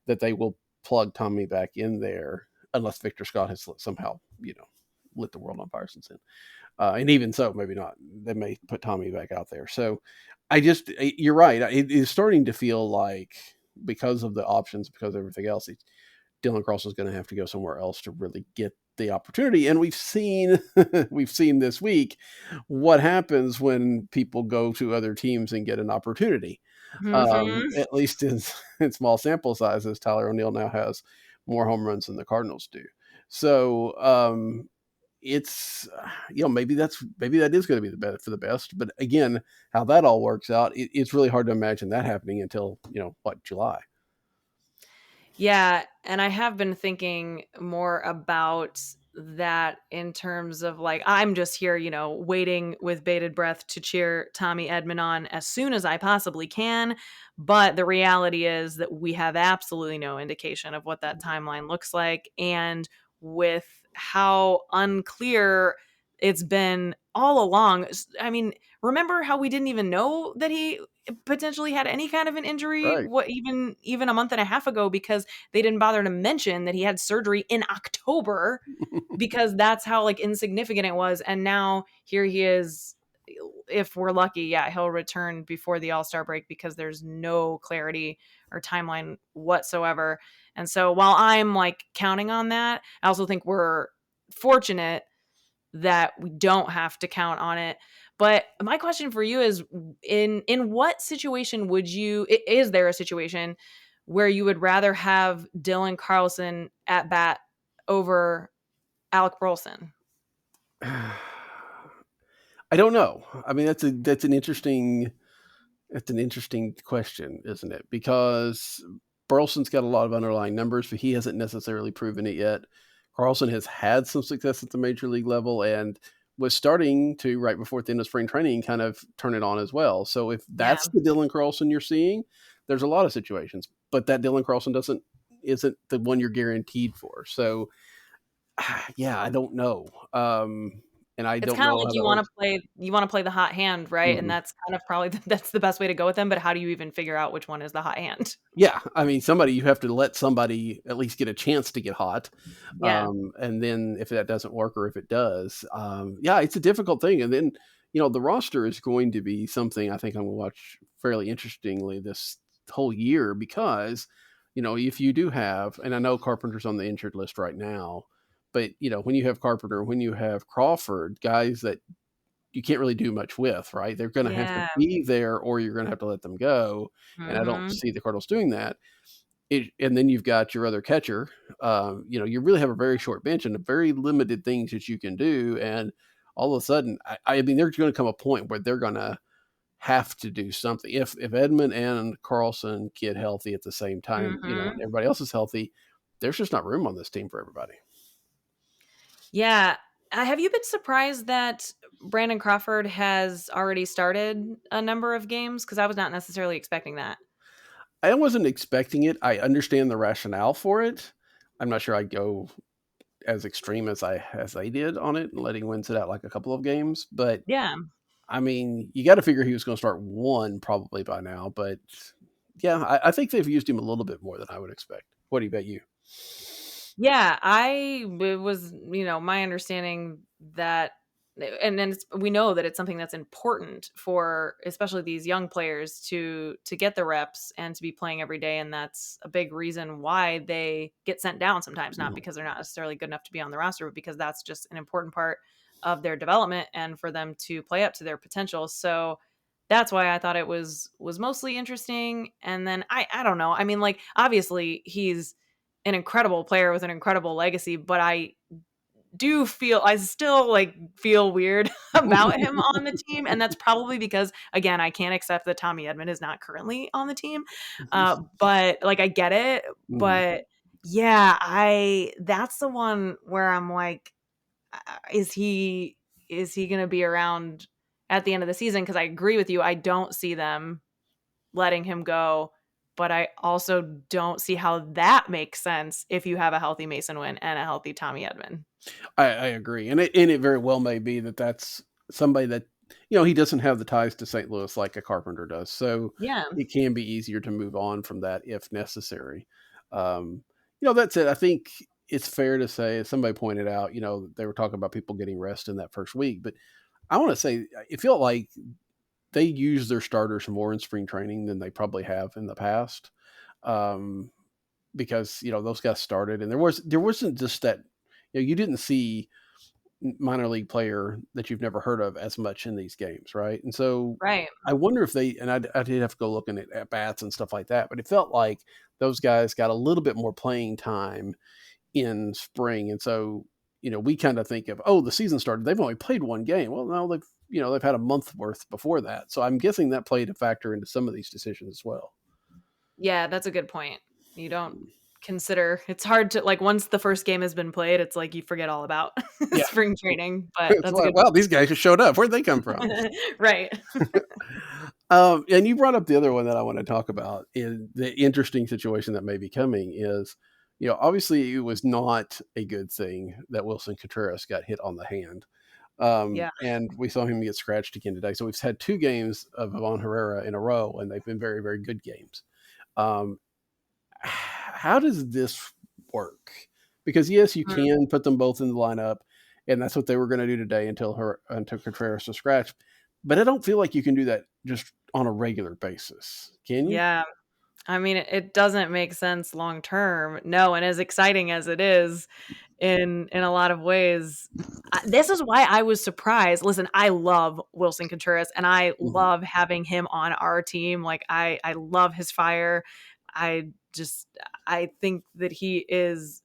that they will plug Tommy back in there unless Victor Scott has somehow, lit the world on fire since then. And even so, maybe not. They may put Tommy back out there. So you're right. It is starting to feel like because of the options, because of everything else, Dylan Carlson is going to have to go somewhere else to really get the opportunity. And we've seen this week what happens when people go to other teams and get an opportunity. Mhm. At least in small sample sizes, Tyler O'Neill now has more home runs than the Cardinals do. So it's maybe that is going to be the best for the best. But again, how that all works out, it's really hard to imagine that happening until July. Yeah, and I have been thinking more about that in terms of like I'm just here, waiting with bated breath to cheer Tommy Edman on as soon as I possibly can. But the reality is that we have absolutely no indication of what that timeline looks like. And with how unclear it's been all along, I mean, remember how we didn't even know that he potentially had any kind of an injury, Right. what even a month and a half ago, because they didn't bother to mention that he had surgery in October, because that's how like insignificant it was. And now here he is. If we're lucky, yeah, he'll return before the All-Star break because there's no clarity or timeline whatsoever. And so while I'm like counting on that, I also think we're fortunate that we don't have to count on it. But my question for you is, in what situation is there a situation where you would rather have Dylan Carlson at bat over Alec Burleson? I don't know. I mean, that's an interesting It's an interesting question, isn't it? Because Burleson's got a lot of underlying numbers, but he hasn't necessarily proven it yet. Carlson has had some success at the major league level and was starting to, right before the end of spring training, kind of turn it on as well. So if Yeah. that's the Dylan Carlson you're seeing, there's a lot of situations, but that Dylan Carlson isn't the one you're guaranteed for. So yeah, I don't know. And I It's don't kind of know like how that works. you want to play the hot hand, right? And Mhm. that's kind of probably that's the best way to go with them. But how do you even figure out which one is the hot hand? Yeah, I mean, you have to let somebody at least get a chance to get hot, Yeah. and then if that doesn't work or if it does, yeah, it's a difficult thing. And then the roster is going to be something I think I'm going to watch fairly interestingly this whole year because if you do have, and I know Carpenter's on the injured list right now, but when you have Carpenter, when you have Crawford, guys that you can't really do much with, right? They're going to have to Yeah. be there or you're going to have to let them go. And I don't Mhm. see the Cardinals doing that. And then you've got your other catcher. You really have a very short bench and very limited things that you can do. And all of a sudden, I mean, there's going to come a point where they're going to have to do something. If Edman and Carlson get healthy at the same time, and Mhm. everybody else is healthy, there's just not room on this team for everybody. Yeah. Have you been surprised that Brandon Crawford has already started a number of games? Because I was not necessarily expecting that. I wasn't expecting it. I understand the rationale for it. I'm not sure I'd go as extreme as they did on it and letting Wynn sit out like a couple of games. But Yeah. I mean, you got to figure he was going to start one probably by now. But yeah, I think they've used him a little bit more than I would expect. What do you bet you? Yeah, it was, my understanding that, and then we know that it's something that's important for especially these young players to get the reps and to be playing every day, and that's a big reason why they get sent down sometimes, not because they're not necessarily good enough to be on the roster, but because that's just an important part of their development and for them to play up to their potential. So that's why I thought it was mostly interesting. And then I don't know. I mean, like, obviously he's an incredible player with an incredible legacy, but I still like feel weird about him on the team. And that's probably because, again, I can't accept that Tommy Edman is not currently on the team. But like, I get it. Mhm. But yeah, that's the one where I'm like, is he going to be around at the end of the season? Cause I agree with you. I don't see them letting him go. But I also don't see how that makes sense if you have a healthy Mason Wynn and a healthy Tommy Edman. I agree, and it very well may be that that's somebody that he doesn't have the ties to St. Louis like a Carpenter does, so Yeah. it can be easier to move on from that if necessary. Um, that's it. I think it's fair to say, as somebody pointed out, they were talking about people getting rest in that first week, but I want to say it felt like they used their starters more in spring training than they probably have in the past. Um, because those guys started, and there wasn't just that you didn't see minor league player that you've never heard of as much in these games, right? And so Right. I wonder if they, and I did have to go looking at bats and stuff like that, but it felt like those guys got a little bit more playing time in spring. And so, we kind of think of, oh, the season started, they've only played one game. Well, no, they've had a month worth before that. So I'm guessing that played a factor into some of these decisions as well. Yeah, that's a good point. You don't consider it's hard to like once the first game has been played, it's like you forget all about Yeah. spring training, but It's that's a like, good well, these guys just showed up. Where'd they come from? point. Right. And you brought up the other one that I want to talk about. In the interesting situation that may be coming is, obviously it was not a good thing that Wilson Contreras got hit on the hand. Yeah. And we saw him get scratched again today. So we've had 2 games of Ivan Herrera in a row, and they've been very, very good games. Um, how does this work? Because yes, you Mm. can put them both in the lineup, and that's what they were going to do today until Contreras was scratched. But I don't feel like you can do that just on a regular basis. Can you? Yeah. I mean, it doesn't make sense long term. No, and as exciting as it is in a lot of ways, this is why I was surprised. Listen, I love Wilson Contreras and I Mhm. love having him on our team. Like I love his fire. I just I think that he is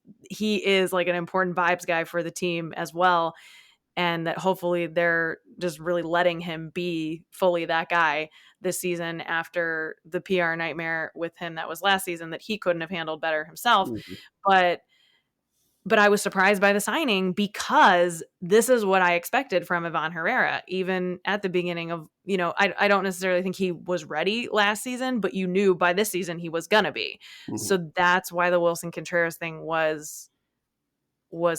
like an important vibes guy for the team as well. and that hopefully they're just really letting him be fully that guy this season after the PR nightmare with him that was last season that he couldn't have handled better himself. Mhm. But I was surprised by the signing because this is what I expected from Ivan Herrera, even at the beginning of, I don't necessarily think he was ready last season, but you knew by this season he was going to be. Mhm. So that's why the Wilson Contreras thing was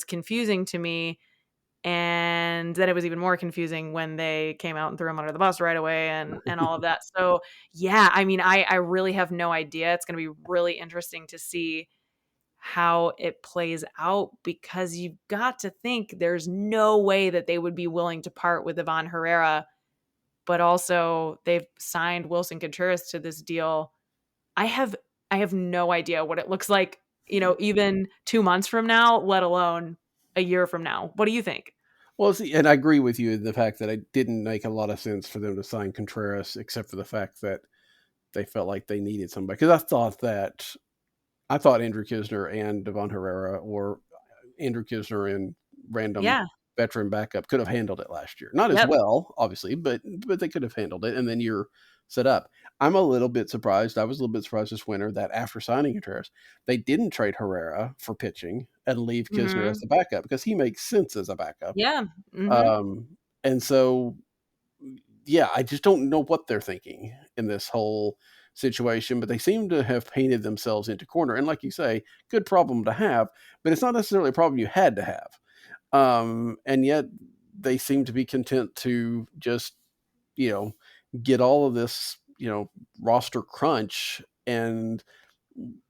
confusing to me. And then it was even more confusing when they came out and threw him under the bus right away and all of that. So yeah, I mean, I really have no idea. It's going to be really interesting to see how it plays out, because you've got to think there's no way that they would be willing to part with Ivan Herrera, but also they've signed Wilson Contreras to this deal. I have no idea what it looks like, even 2 months from now, let alone a year from now. What do you think? Well, see, and I agree with you in the fact that it didn't make a lot of sense for them to sign Contreras, except for the fact that they felt like they needed somebody. Because I thought Andrew Kisner and Devon Herrera, or Andrew Kisner and random Yeah. veteran backup, could have handled it last year. Not as Yep. well, obviously, but they could have handled it, and then you're set up. I'm a little bit surprised. I was a little bit surprised this winter that after signing Contreras, they didn't trade Herrera for pitching and leave Kisner as Mhm. the backup, because he makes sense as a backup. Yeah. Mhm. Um, and so, yeah, I just don't know what they're thinking in this whole situation, but they seem to have painted themselves into corner. And like you say, good problem to have, but it's not necessarily a problem you had to have. And yet they seem to be content to just, you know, get all of this, roster crunch and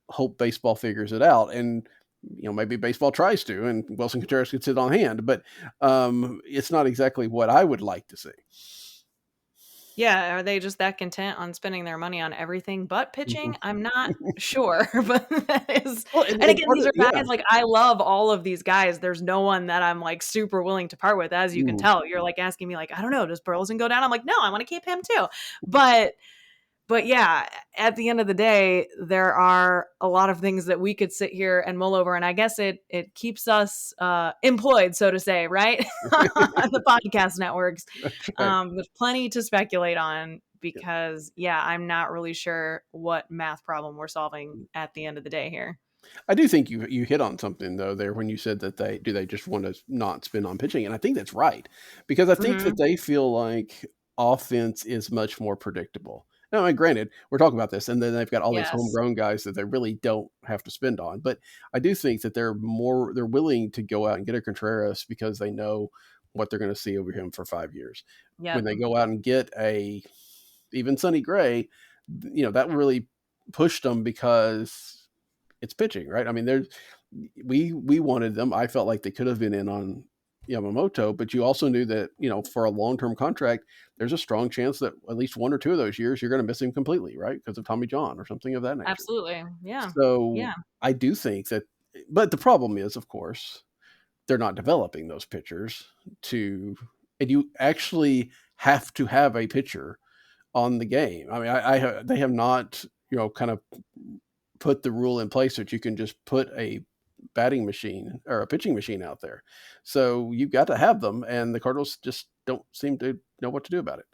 hope baseball figures it out. And, maybe baseball tries to, and Wilson Contreras could sit on hand, but it's not exactly what I would like to see. Yeah, are they just that content on spending their money on everything but pitching? Mhm. I'm not sure, but that is, Well, and and again, part these of are yeah. guys, like, I love all of these guys. There's no one that I'm, like, super willing to part with, as you can Mm. tell. You're, like, asking me, like, I don't know, does Burleson go down? I'm like, no, I wanna keep him too. But yeah, at the end of the day, there are a lot of things that we could sit here and mull over, and I guess it keeps us employed, so to say, right? On the podcast networks, That's right. with plenty to speculate on, Yeah. because yeah, I'm not really sure what math problem we're solving at the end of the day here. I do think you hit on something though there when you said that they just want to not spend on pitching, and I think that's right, because I think that Mhm. they feel like offense is much more predictable. Now, I mean, granted, we're talking about this, and then they've got all these Yes. homegrown guys that they really don't have to spend on. But I do think that they're willing to go out and get a Contreras because they know what they're going to see over him for 5 years. When Yep. they go out and get even Sonny Gray, that really pushed them because it's pitching, right? I mean, we wanted them. I felt like they could have been in on Yamamoto, but you also knew that, for a long-term contract, there's a strong chance that at least one or two of those years you're going to miss him completely, right? Because of Tommy John or something of that nature. Absolutely. Yeah. So Yeah. I do think that, but the problem is, of course, they're not developing those pitchers and you actually have to have a pitcher on the game. I mean, they have not, kind of put the rule in place that you can just put a batting machine or a pitching machine out there. So you've got to have them, and the Cardinals just don't seem to know what to do about it.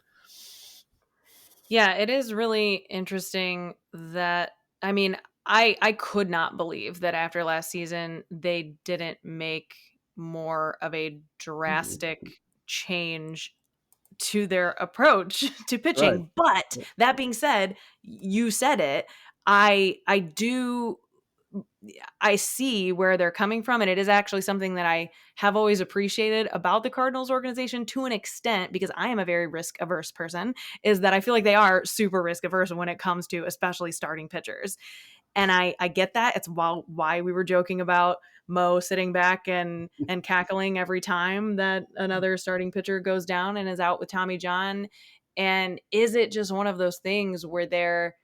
Yeah, it is really interesting that, I mean, I could not believe that after last season they didn't make more of a drastic Mhm. change to their approach to Right. pitching. But that being said, you said it. I do, I see where they're coming from, and it is actually something that I have always appreciated about the Cardinals organization to an extent, because I am a very risk averse person, is that I feel like they are super risk averse when it comes to especially starting pitchers. And I get that. It's why we were joking about Mo sitting back and cackling every time that another starting pitcher goes down and is out with Tommy John. And is it just one of those things where they're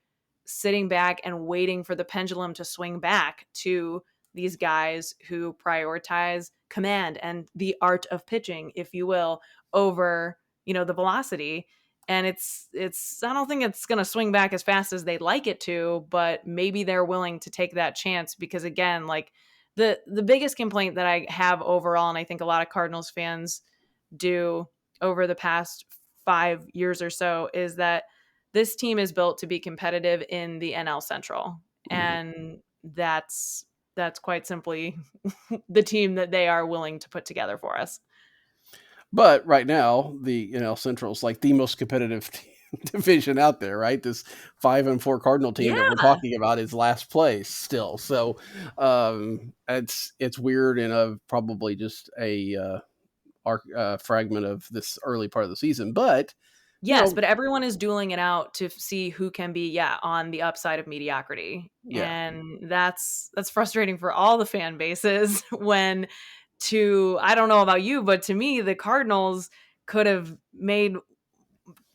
sitting back and waiting for the pendulum to swing back to these guys who prioritize command and the art of pitching, if you will, over, the velocity? And it's I don't think it's going to swing back as fast as they'd like it to, but maybe they're willing to take that chance, because again, like, the biggest complaint that I have overall, and I think a lot of Cardinals fans do over the past 5 years or so is that this team is built to be competitive in the NL Central. Mhm. And that's quite simply the team that they are willing to put together for us. But right now, the NL Central is like the most competitive division out there, right? This 5-4 Cardinal team that we're Yeah. talking about is last place still. So it's weird and probably just a fragment of this early part of the season. But you Yes, know, but everyone is dueling it out to see who can be, on the upside of mediocrity. yeah, And that's frustrating for all the fan bases when I don't know about you, but to me, the Cardinals could have made,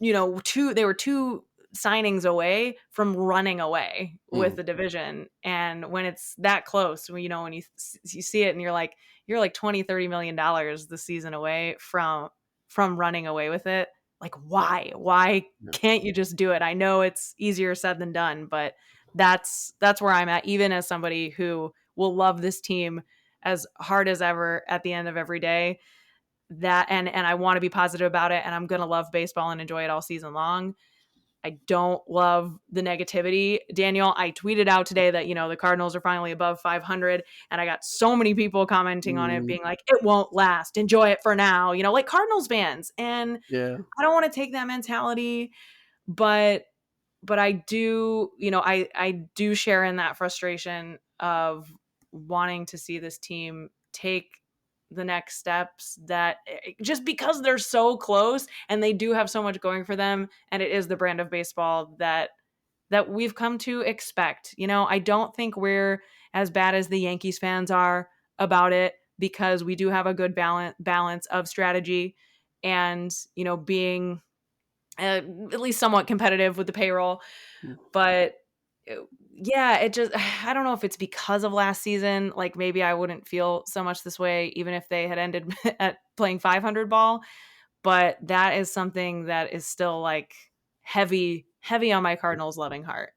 they were two signings away from running away with mm, the division. And when it's that close, when you see it and you're like 20-30 million dollars the season away from running away with it. Like, why yeah. can't you just do it? I know it's easier said than done, but that's where I'm at, even as somebody who will love this team as hard as ever at the end of every day. That and I want to be positive about it, and I'm going to love baseball and enjoy it all season long. I don't love the negativity. Daniel, I tweeted out today that, the Cardinals are finally above 500, and I got so many people commenting on it Mm, being like, it won't last. Enjoy it for now, like Cardinals fans. And yeah. I don't want to take that mentality, but I do, I do share in that frustration of wanting to see this team take the next steps, that just because they're so close and they do have so much going for them, and it is the brand of baseball that we've come to expect. I don't think we're as bad as the Yankees fans are about it, because we do have a good balance of strategy and, being at least somewhat competitive with the payroll. Mm. But yeah, it just, I don't know if it's because of last season. Like, maybe I wouldn't feel so much this way even if they had ended at playing 500 ball. But that is something that is still like heavy on my Cardinals loving heart.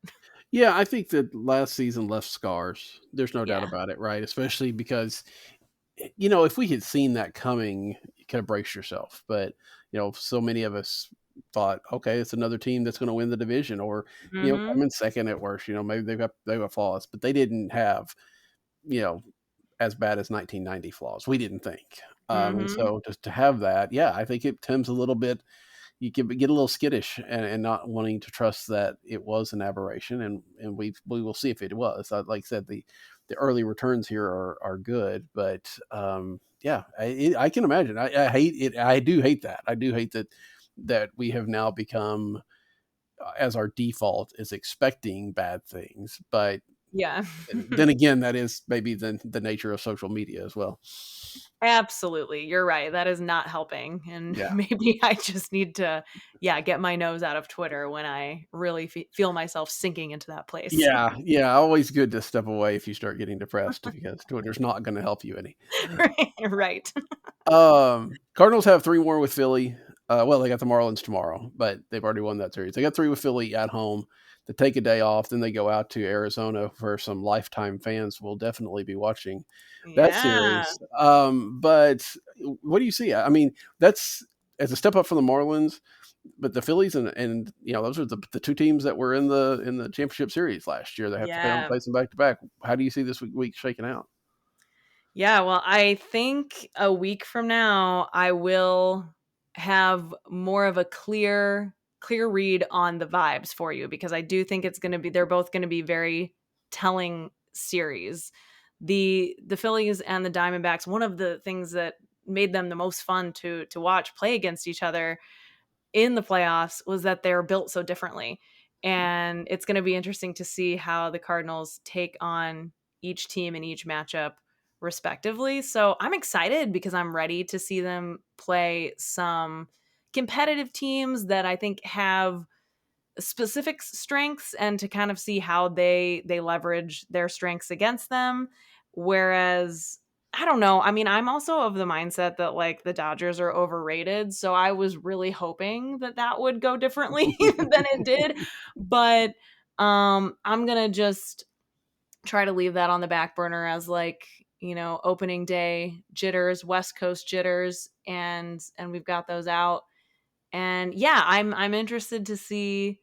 Yeah, I think that last season left scars. There's no doubt Yeah. about it, right? Especially because if we had seen that coming, you could have braced yourself. But so many of us thought, okay, it's another team that's going to win the division, or come Mhm. in second at worst. Maybe they got flaws, but they didn't have you know as bad as 1990 flaws. We didn't think, and Mhm. so just to have that, yeah, I think it tempts a little bit. You can get a little skittish and not wanting to trust that it was an aberration, and we will see if it was. Like I said, the early returns here are good, but yeah, I can imagine. I hate it. I do hate that. I do hate that we have now become, as our default is expecting bad things. But Yeah. then again, that is maybe the nature of social media as well. Absolutely. You're right. That is not helping. And Yeah. maybe I just need to, get my nose out of Twitter when I really feel myself sinking into that place. Yeah, yeah, always good to step away if you start getting depressed, because Twitter's not gonna help you any. Right. Cardinals have 3 more with Philly. Well, they got the Marlins tomorrow, but they've already won that series. They got 3 with Philly at home. They take a day off, then they go out to Arizona, where some lifetime fans will definitely be watching that Yeah. series. But what do you see? I mean, that's as a step up from the Marlins, but the Phillies and those are the 2 teams that were in the championship series last year. They have to Yeah. face them back to back. How do you see this week shaking out? Yeah. Well, I think a week from now, I will have more of a clear read on the vibes for you, because I do think they're both going to be very telling series. The Phillies and the Diamondbacks, one of the things that made them the most fun to watch play against each other in the playoffs was that they're built so differently. And it's going to be interesting to see how the Cardinals take on each team in each matchup respectively. So I'm excited because I'm ready to see them play some competitive teams that I think have specific strengths, and to kind of see how they leverage their strengths against them. Whereas, I don't know, I mean, I'm also of the mindset that like the Dodgers are overrated, so I was really hoping that would go differently than it did. But I'm gonna just try to leave that on the back burner as like, opening day jitters, West Coast jitters, and we've got those out. And yeah, I'm interested to see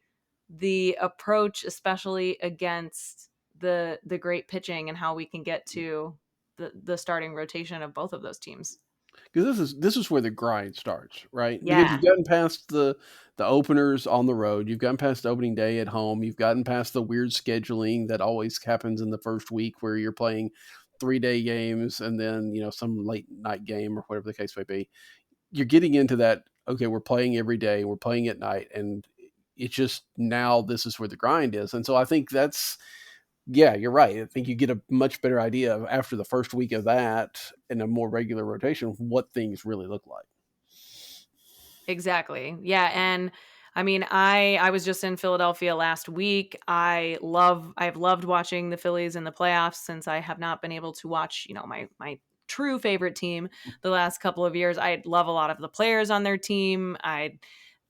the approach, especially against the great pitching, and how we can get to the starting rotation of both of those teams. Because this is where the grind starts, right? Because Yeah, you've gotten past the openers on the road, you've gotten past opening day at home, you've gotten past the weird scheduling that always happens in the first week where you're playing 3-day games and then some late night game or whatever the case may be. You're getting into that. Okay, we're playing every day, we're playing at night, and it's just now this is where the grind is, and so I think that's. Yeah, you're right. I think you get a much better idea of after the first week of that in a more regular rotation what things really look like. exactly. Yeah, and I mean, I was just in Philadelphia last week. I've loved watching the Phillies in the playoffs, since I have not been able to watch, my true favorite team the last couple of years. I love a lot of the players on their team. I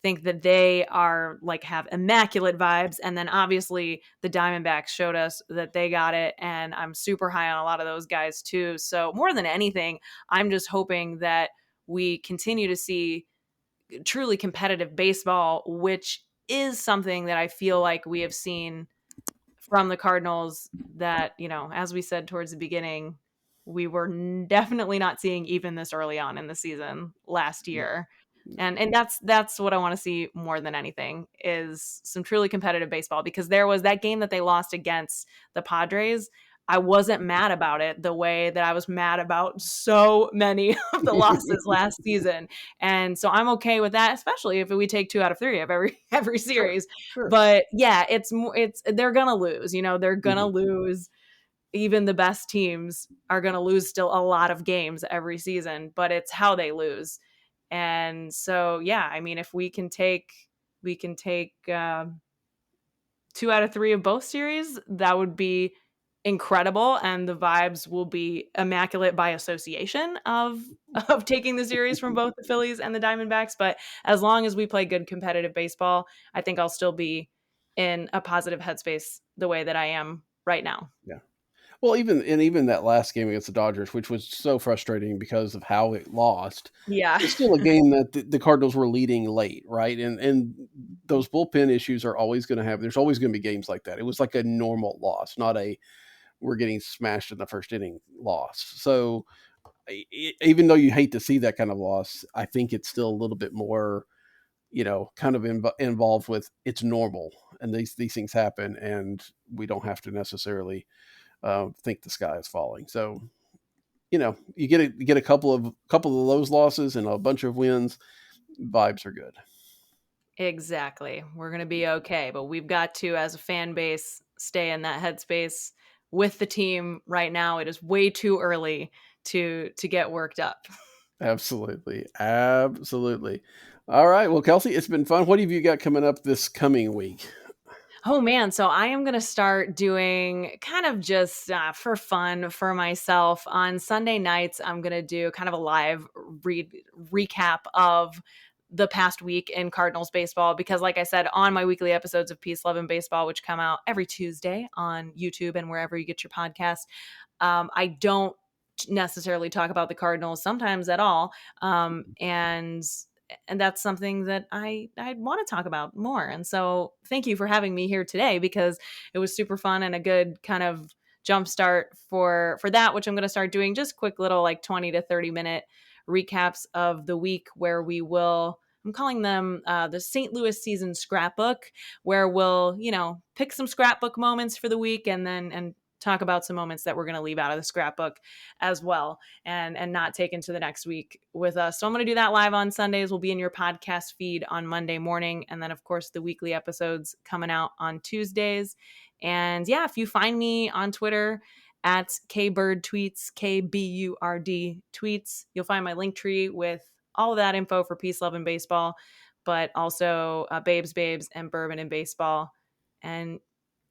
think that they are like have immaculate vibes, and then obviously the Diamondbacks showed us that they got it, and I'm super high on a lot of those guys too. So more than anything, I'm just hoping that we continue to see truly competitive baseball, which is something that I feel like we have seen from the Cardinals that, as we said towards the beginning, we were definitely not seeing even this early on in the season last Yeah. year. And that's what I want to see more than anything, is some truly competitive baseball, because there was that game that they lost against the Padres. I wasn't mad about it the way that I was mad about so many of the losses last season. And so I'm okay with that, especially if we take 2 out of 3 of every Sure, series. sure. But yeah, it's they're gonna lose. They're gonna Mhm. lose. Even the best teams are gonna lose still a lot of games every season, but it's how they lose. And so yeah, I mean, if we can take 2 out of 3 of both series, that would be incredible, and the vibes will be immaculate by association of taking the series from both the Phillies and the Diamondbacks. But as long as we play good competitive baseball, I think I'll still be in a positive headspace the way that I am right now. Yeah. Well, even that last game against the Dodgers, which was so frustrating because of how it lost, Yeah. it's still a game that the Cardinals were leading late, right? And those bullpen issues are always going to have. There's always going to be games like that. It was like a normal loss, not a we're getting smashed in the first inning loss. So even though you hate to see that kind of loss, I think it's still a little bit more, kind of involved with it's normal and these things happen and we don't have to necessarily think the sky is falling. So, you get a couple of those losses and a bunch of wins, vibes are good. Exactly. We're going to be okay, but we've got to, as a fan base, stay in that headspace with the team right now. It is way too early to get worked up. Absolutely. Absolutely. All right. Well, Kelsey, it's been fun. What have you got coming up this coming week? Oh man, so I am going to start doing kind of just for fun for myself on Sunday nights. I'm going to do kind of a live recap of the past week in Cardinals baseball, because like I said, on my weekly episodes of Peace, Love, and Baseball, which come out every Tuesday on YouTube and wherever you get your podcast, I don't necessarily talk about the Cardinals sometimes at all. And that's something that I want to talk about more. And so thank you for having me here today, because it was super fun and a good kind of jumpstart for that, which I'm going to start doing just quick little like 20 to 30 minute recaps of the week, where we will, I'm calling them the St. Louis season scrapbook, where we'll, pick some scrapbook moments for the week, and talk about some moments that we're going to leave out of the scrapbook as well, and not take into the next week with us. So I'm going to do that live on Sundays. We'll be in your podcast feed on Monday morning. And then of course the weekly episodes coming out on Tuesdays. And yeah, if you find me on Twitter at KBurd tweets, KBURD tweets, you'll find my link tree with all of that info for Peace, Love, and Baseball, but also Babes, and Bourbon and Baseball. And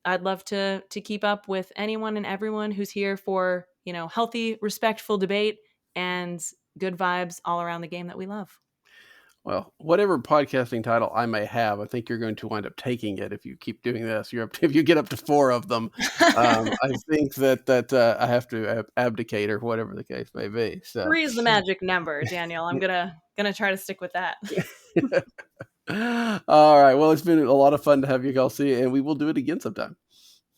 I'd love to keep up with anyone and everyone who's here for, healthy, respectful debate and good vibes all around the game that we love. Well, whatever podcasting title I may have, I think you're going to wind up taking it if you keep doing this. If you get up to 4 of them, I think that I have to abdicate or whatever the case may be. So, 3 is the magic number, Daniel. I'm gonna try to stick with that. all right. Well, it's been a lot of fun to have you, Kelsey, and we will do it again sometime.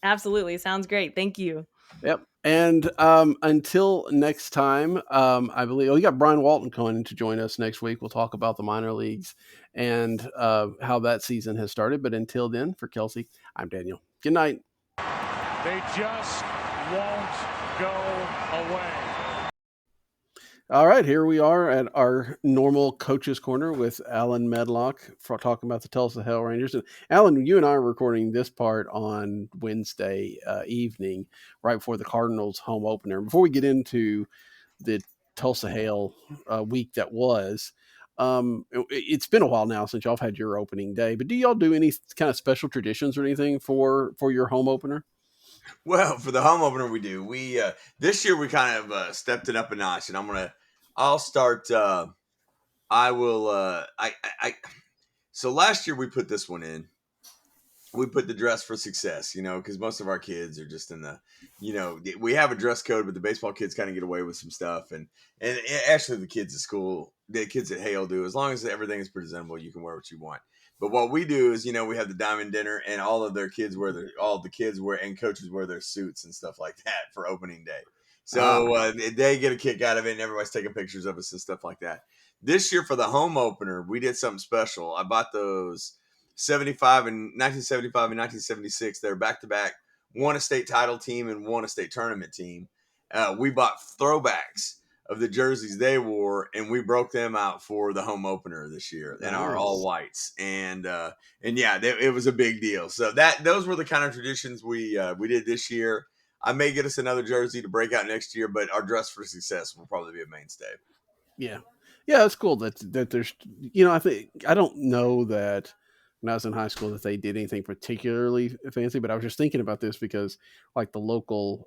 Absolutely. Sounds great. Thank you. Yep. And until next time, I believe we got Brian Walton coming to join us next week. We'll talk about the minor leagues and how that season has started. But until then, for Kelsey, I'm Daniel. Good night. They just won't go away. All right, here we are at our normal coaches corner with Alan Medlock for talking about the Tulsa Hell Rangers. And Alan, you and I are recording this part on Wednesday evening, right before the Cardinals home opener. Before we get into the Tulsa Hell week that was, it's been a while now since y'all have had your opening day. But do y'all do any kind of special traditions or anything for your home opener? Well, for the home opener, we do. We this year we kind of stepped it up a notch, and I'll start. I will. So last year we put this one in. We put the dress for success, because most of our kids are just in the, we have a dress code, but the baseball kids kind of get away with some stuff, and actually the kids at school, the kids at Hale do, as long as everything is presentable, you can wear what you want. But what we do is, we have the diamond dinner, and all the kids wear, and coaches wear their suits and stuff like that for opening day. So they get a kick out of it, and everybody's taking pictures of us and stuff like that. This year for the home opener, we did something special. I bought those 1975 and 1976. They're back-to-back, one a state title team and one a state tournament team. We bought throwbacks of the jerseys they wore, and we broke them out for the home opener this year, and our all whites. And yeah, it was a big deal. So those were the kind of traditions we did this year. I may get us another jersey to break out next year, but our dress for success will probably be a mainstay. Yeah, it's cool that there's, I don't know that when I was in high school that they did anything particularly fancy, but I was just thinking about this because like the local,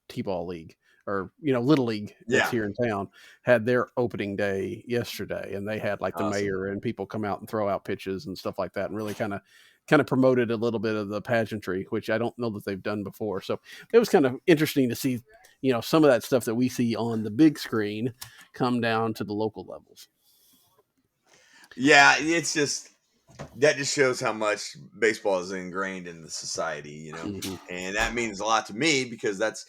T-ball league or, Little League that's here in town had their opening day yesterday, and they had like the mayor and people come out and throw out pitches and stuff like that, and really kind of promoted a little bit of the pageantry, which I don't know that they've done before. So it was kind of interesting to see, some of that stuff that we see on the big screen come down to the local levels. Yeah, it's just that just shows how much baseball is ingrained in the society, Mm-hmm. And that means a lot to me because that's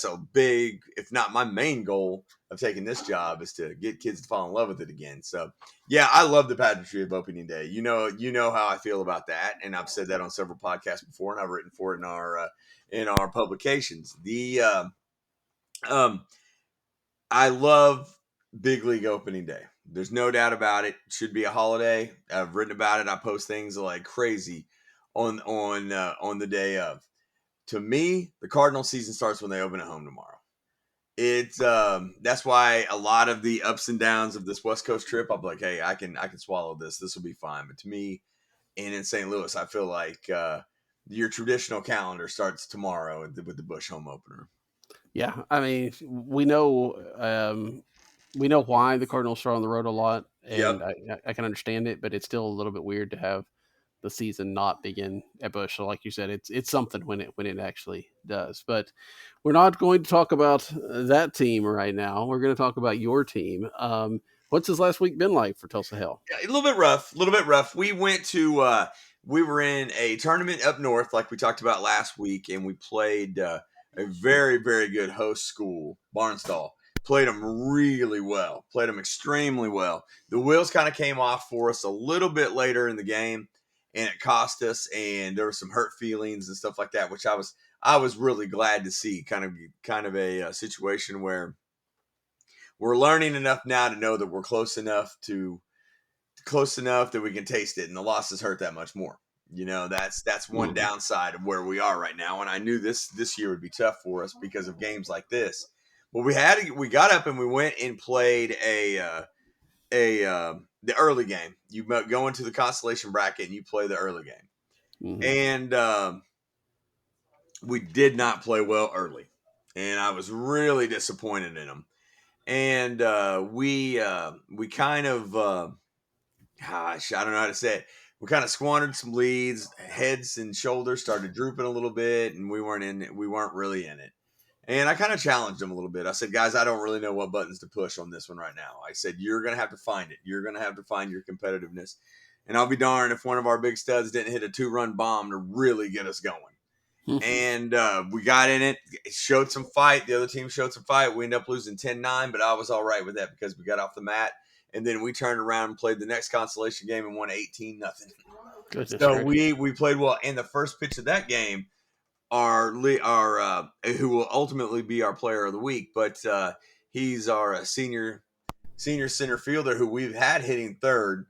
a big, if not my main goal of taking this job, is to get kids to fall in love with it again. So yeah, I love the pageantry of opening day. You know how I feel about that, and I've said that on several podcasts before, and I've written for it in our publications. I love big league opening day. There's no doubt about it. It should be a holiday. I've written about it. I post things like crazy on the day of. To me, the Cardinal season starts when they open at home tomorrow. It's that's why a lot of the ups and downs of this West Coast trip, I'll be like, hey, I can swallow this. This will be fine. But to me, and in St. Louis, I feel like your traditional calendar starts tomorrow with the Busch home opener. Yeah, I mean, we know why the Cardinals are on the road a lot, and I can understand it, but it's still a little bit weird to have the season not begin at Busch. So like you said, it's something when it actually does. But we're not going to talk about that team right now. We're going to talk about your team. What's this last week been like for Tulsa Hell? Yeah, a little bit rough. We went to we were in a tournament up north, like we talked about last week, and we played a very, very good host school, Barnstall. Played them really well. Played them extremely well. The wheels kind of came off for us a little bit later in the game, and it cost us. And there were some hurt feelings and stuff like that, which I was really glad to see. Kind of a situation where we're learning enough now to know that we're close enough that we can taste it, and the losses hurt that much more. That's one downside of where we are right now. And I knew this year would be tough for us because of games like this. But we got up and we went and played the early game. You go into the consolation bracket and you play the early game. And we did not play well early, and I was really disappointed in them. and we kind of gosh, I don't know how to say it. We kind of squandered some leads. Heads and shoulders started drooping a little bit, and we weren't really in it. And I kind of challenged them a little bit. I said, guys, I don't really know what buttons to push on this one right now. I said, you're going to have to find it. You're going to have to find your competitiveness. And I'll be darned if one of our big studs didn't hit a 2-run bomb to really get us going. And we got in it. It showed some fight. The other team showed some fight. We ended up losing 10-9, but I was all right with that because we got off the mat. And then we turned around and played the next consolation game and won 18-0. So we played well. And the first pitch of that game, our who will ultimately be our player of the week, but he's our senior center fielder who we've had hitting third.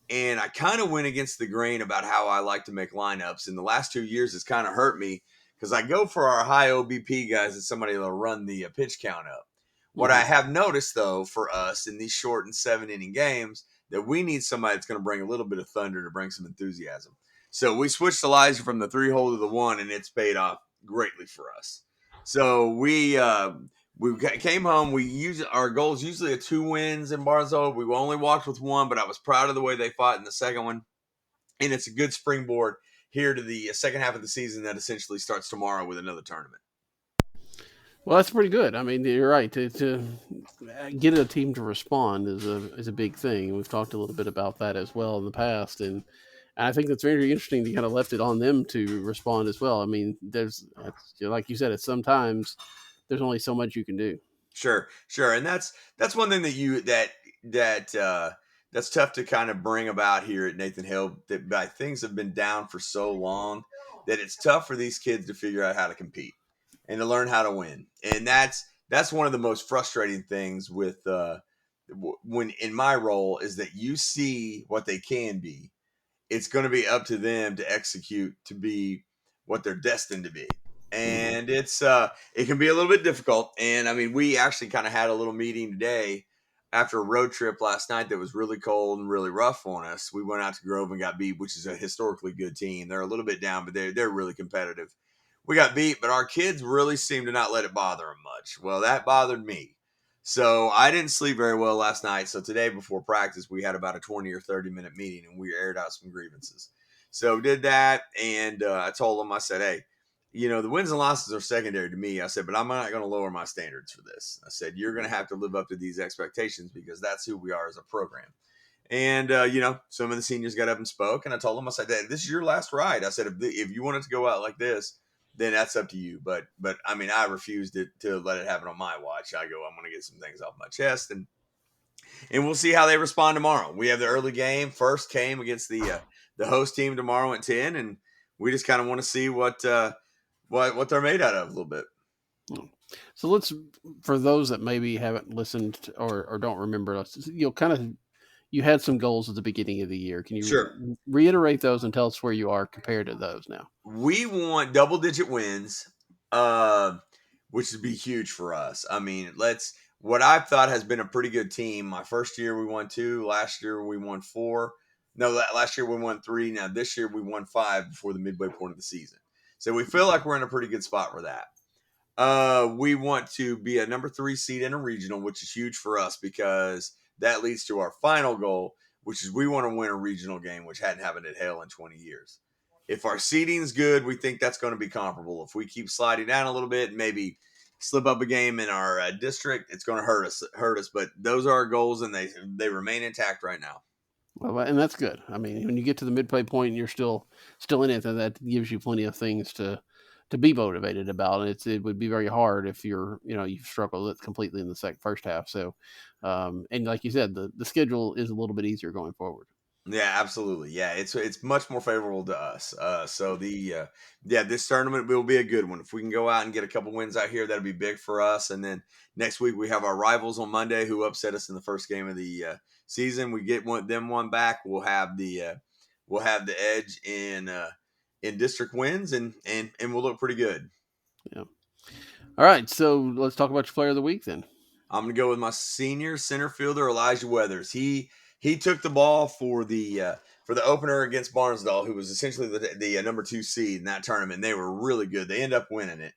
And I kind of went against the grain about how I like to make lineups. In the last 2 years, it's kind of hurt me because I go for our high OBP guys and somebody that'll run the pitch count up. What I have noticed, though, for us in these short and 7-inning games, that we need somebody that's going to bring a little bit of thunder to bring some enthusiasm. So we switched Elijah from the 3-hole to the 1, and it's paid off greatly for us. So we came home. Our goal is usually 2 wins in Barnesville. We only walked with 1, but I was proud of the way they fought in the second one. And it's a good springboard here to the second half of the season that essentially starts tomorrow with another tournament. Well, that's pretty good. I mean, you're right. To get a team to respond is a big thing. We've talked a little bit about that as well in the past, and I think that's very interesting. You kind of left it on them to respond as well. I mean, like you said, it's sometimes there's only so much you can do. Sure, and that's one thing that's tough to kind of bring about here at Nathan Hill. That things have been down for so long that it's tough for these kids to figure out how to compete and to learn how to win. And that's one of the most frustrating things with when in my role is that you see what they can be. It's going to be up to them to execute to be what they're destined to be. And it can be a little bit difficult. And I mean, we actually kind of had a little meeting today after a road trip last night that was really cold and really rough on us. We went out to Grove and got beat, which is a historically good team. They're a little bit down, but they're really competitive. We got beat, but our kids really seem to not let it bother them much. Well, that bothered me. So I didn't sleep very well last night. So today before practice, we had about a 20 or 30-minute meeting and we aired out some grievances. So did that. And I told them, I said, hey, the wins and losses are secondary to me. I said, but I'm not going to lower my standards for this. I said, you're going to have to live up to these expectations because that's who we are as a program. And, some of the seniors got up and spoke. And I told them, I said, this is your last ride. I said, if you want it to go out like this, then that's up to you. But I mean, I refused to let it happen on my watch. I'm going to get some things off my chest and we'll see how they respond tomorrow. We have the early game. First came against the host team tomorrow at 10. And we just kind of want to see what they're made out of a little bit. So for those that maybe haven't listened or don't remember us, you had some goals at the beginning of the year. Can you reiterate those and tell us where you are compared to those now? We want double-digit wins, which would be huge for us. I mean, what I thought has been a pretty good team. My first year we won 2. Last year we won 4. No, last year we won 3. Now this year we won 5 before the midway point of the season. So we feel like we're in a pretty good spot for that. We want to be a number 3 seed in a regional, which is huge for us because that leads to our final goal, which is we want to win a regional game, which hadn't happened at Hale in 20 years. If our seeding's good, we think that's going to be comparable. If we keep sliding down a little bit, maybe slip up a game in our district, it's going to hurt us. But those are our goals, and they remain intact right now. Well, and that's good. I mean, when you get to the midway point and you're still in it, then that gives you plenty of things to be motivated about. And it would be very hard if you've struggled completely in the first half. So, and like you said, the schedule is a little bit easier going forward. Yeah, absolutely. Yeah, it's much more favorable to us. So this tournament will be a good one. If we can go out and get a couple wins out here, that'll be big for us. And then next week we have our rivals on Monday who upset us in the first game of the season. We get one back. We'll have the edge in district wins and we'll look pretty good. Yeah. All right, so let's talk about your player of the week then. I'm gonna go with my senior center fielder Elijah Weathers. He took the ball for the opener against Barnesville, who was essentially the number 2 seed in that tournament. They were really good. They ended up winning it.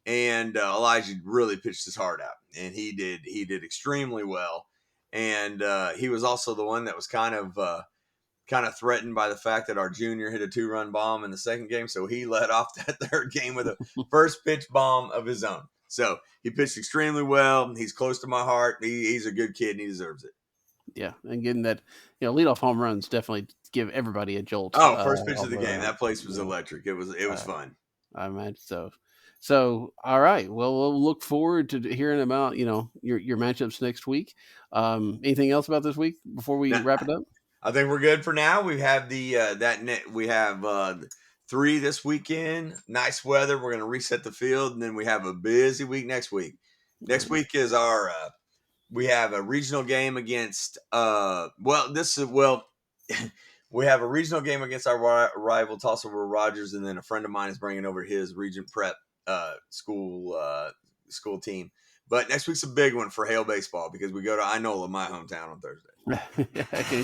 and Elijah really pitched his heart out, and he did extremely well. And he was also the one that was kind of threatened by the fact that our junior hit a 2-run bomb in the second game, so he led off that third game with a first pitch bomb of his own. So he pitched extremely well. He's close to my heart. He's a good kid, and he deserves it. Yeah, and getting that, leadoff home runs definitely give everybody a jolt. Oh, first pitch of the game. That place was electric. It was fun. I imagine so. So, all right. Well, we'll look forward to hearing about, your matchups next week. Anything else about this week before we wrap it up? I think we're good for now. We have we have 3 this weekend. Nice weather. We're going to reset the field, and then we have a busy week next week. Next week is our we have a regional game against we have a regional game against our rival Tulsa Rogers, and then a friend of mine is bringing over his Regent Prep school team. But next week's a big one for Hale baseball because we go to Inola, my hometown, on Thursday.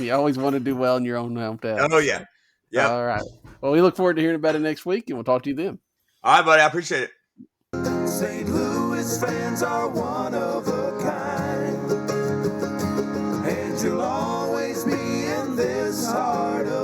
You always want to do well in your own hometown. Oh yeah, yeah. All right. Well, we look forward to hearing about it next week, and we'll talk to you then. All right, buddy. I appreciate it. St. Louis fans are one of a kind, and you'll always be in this heart of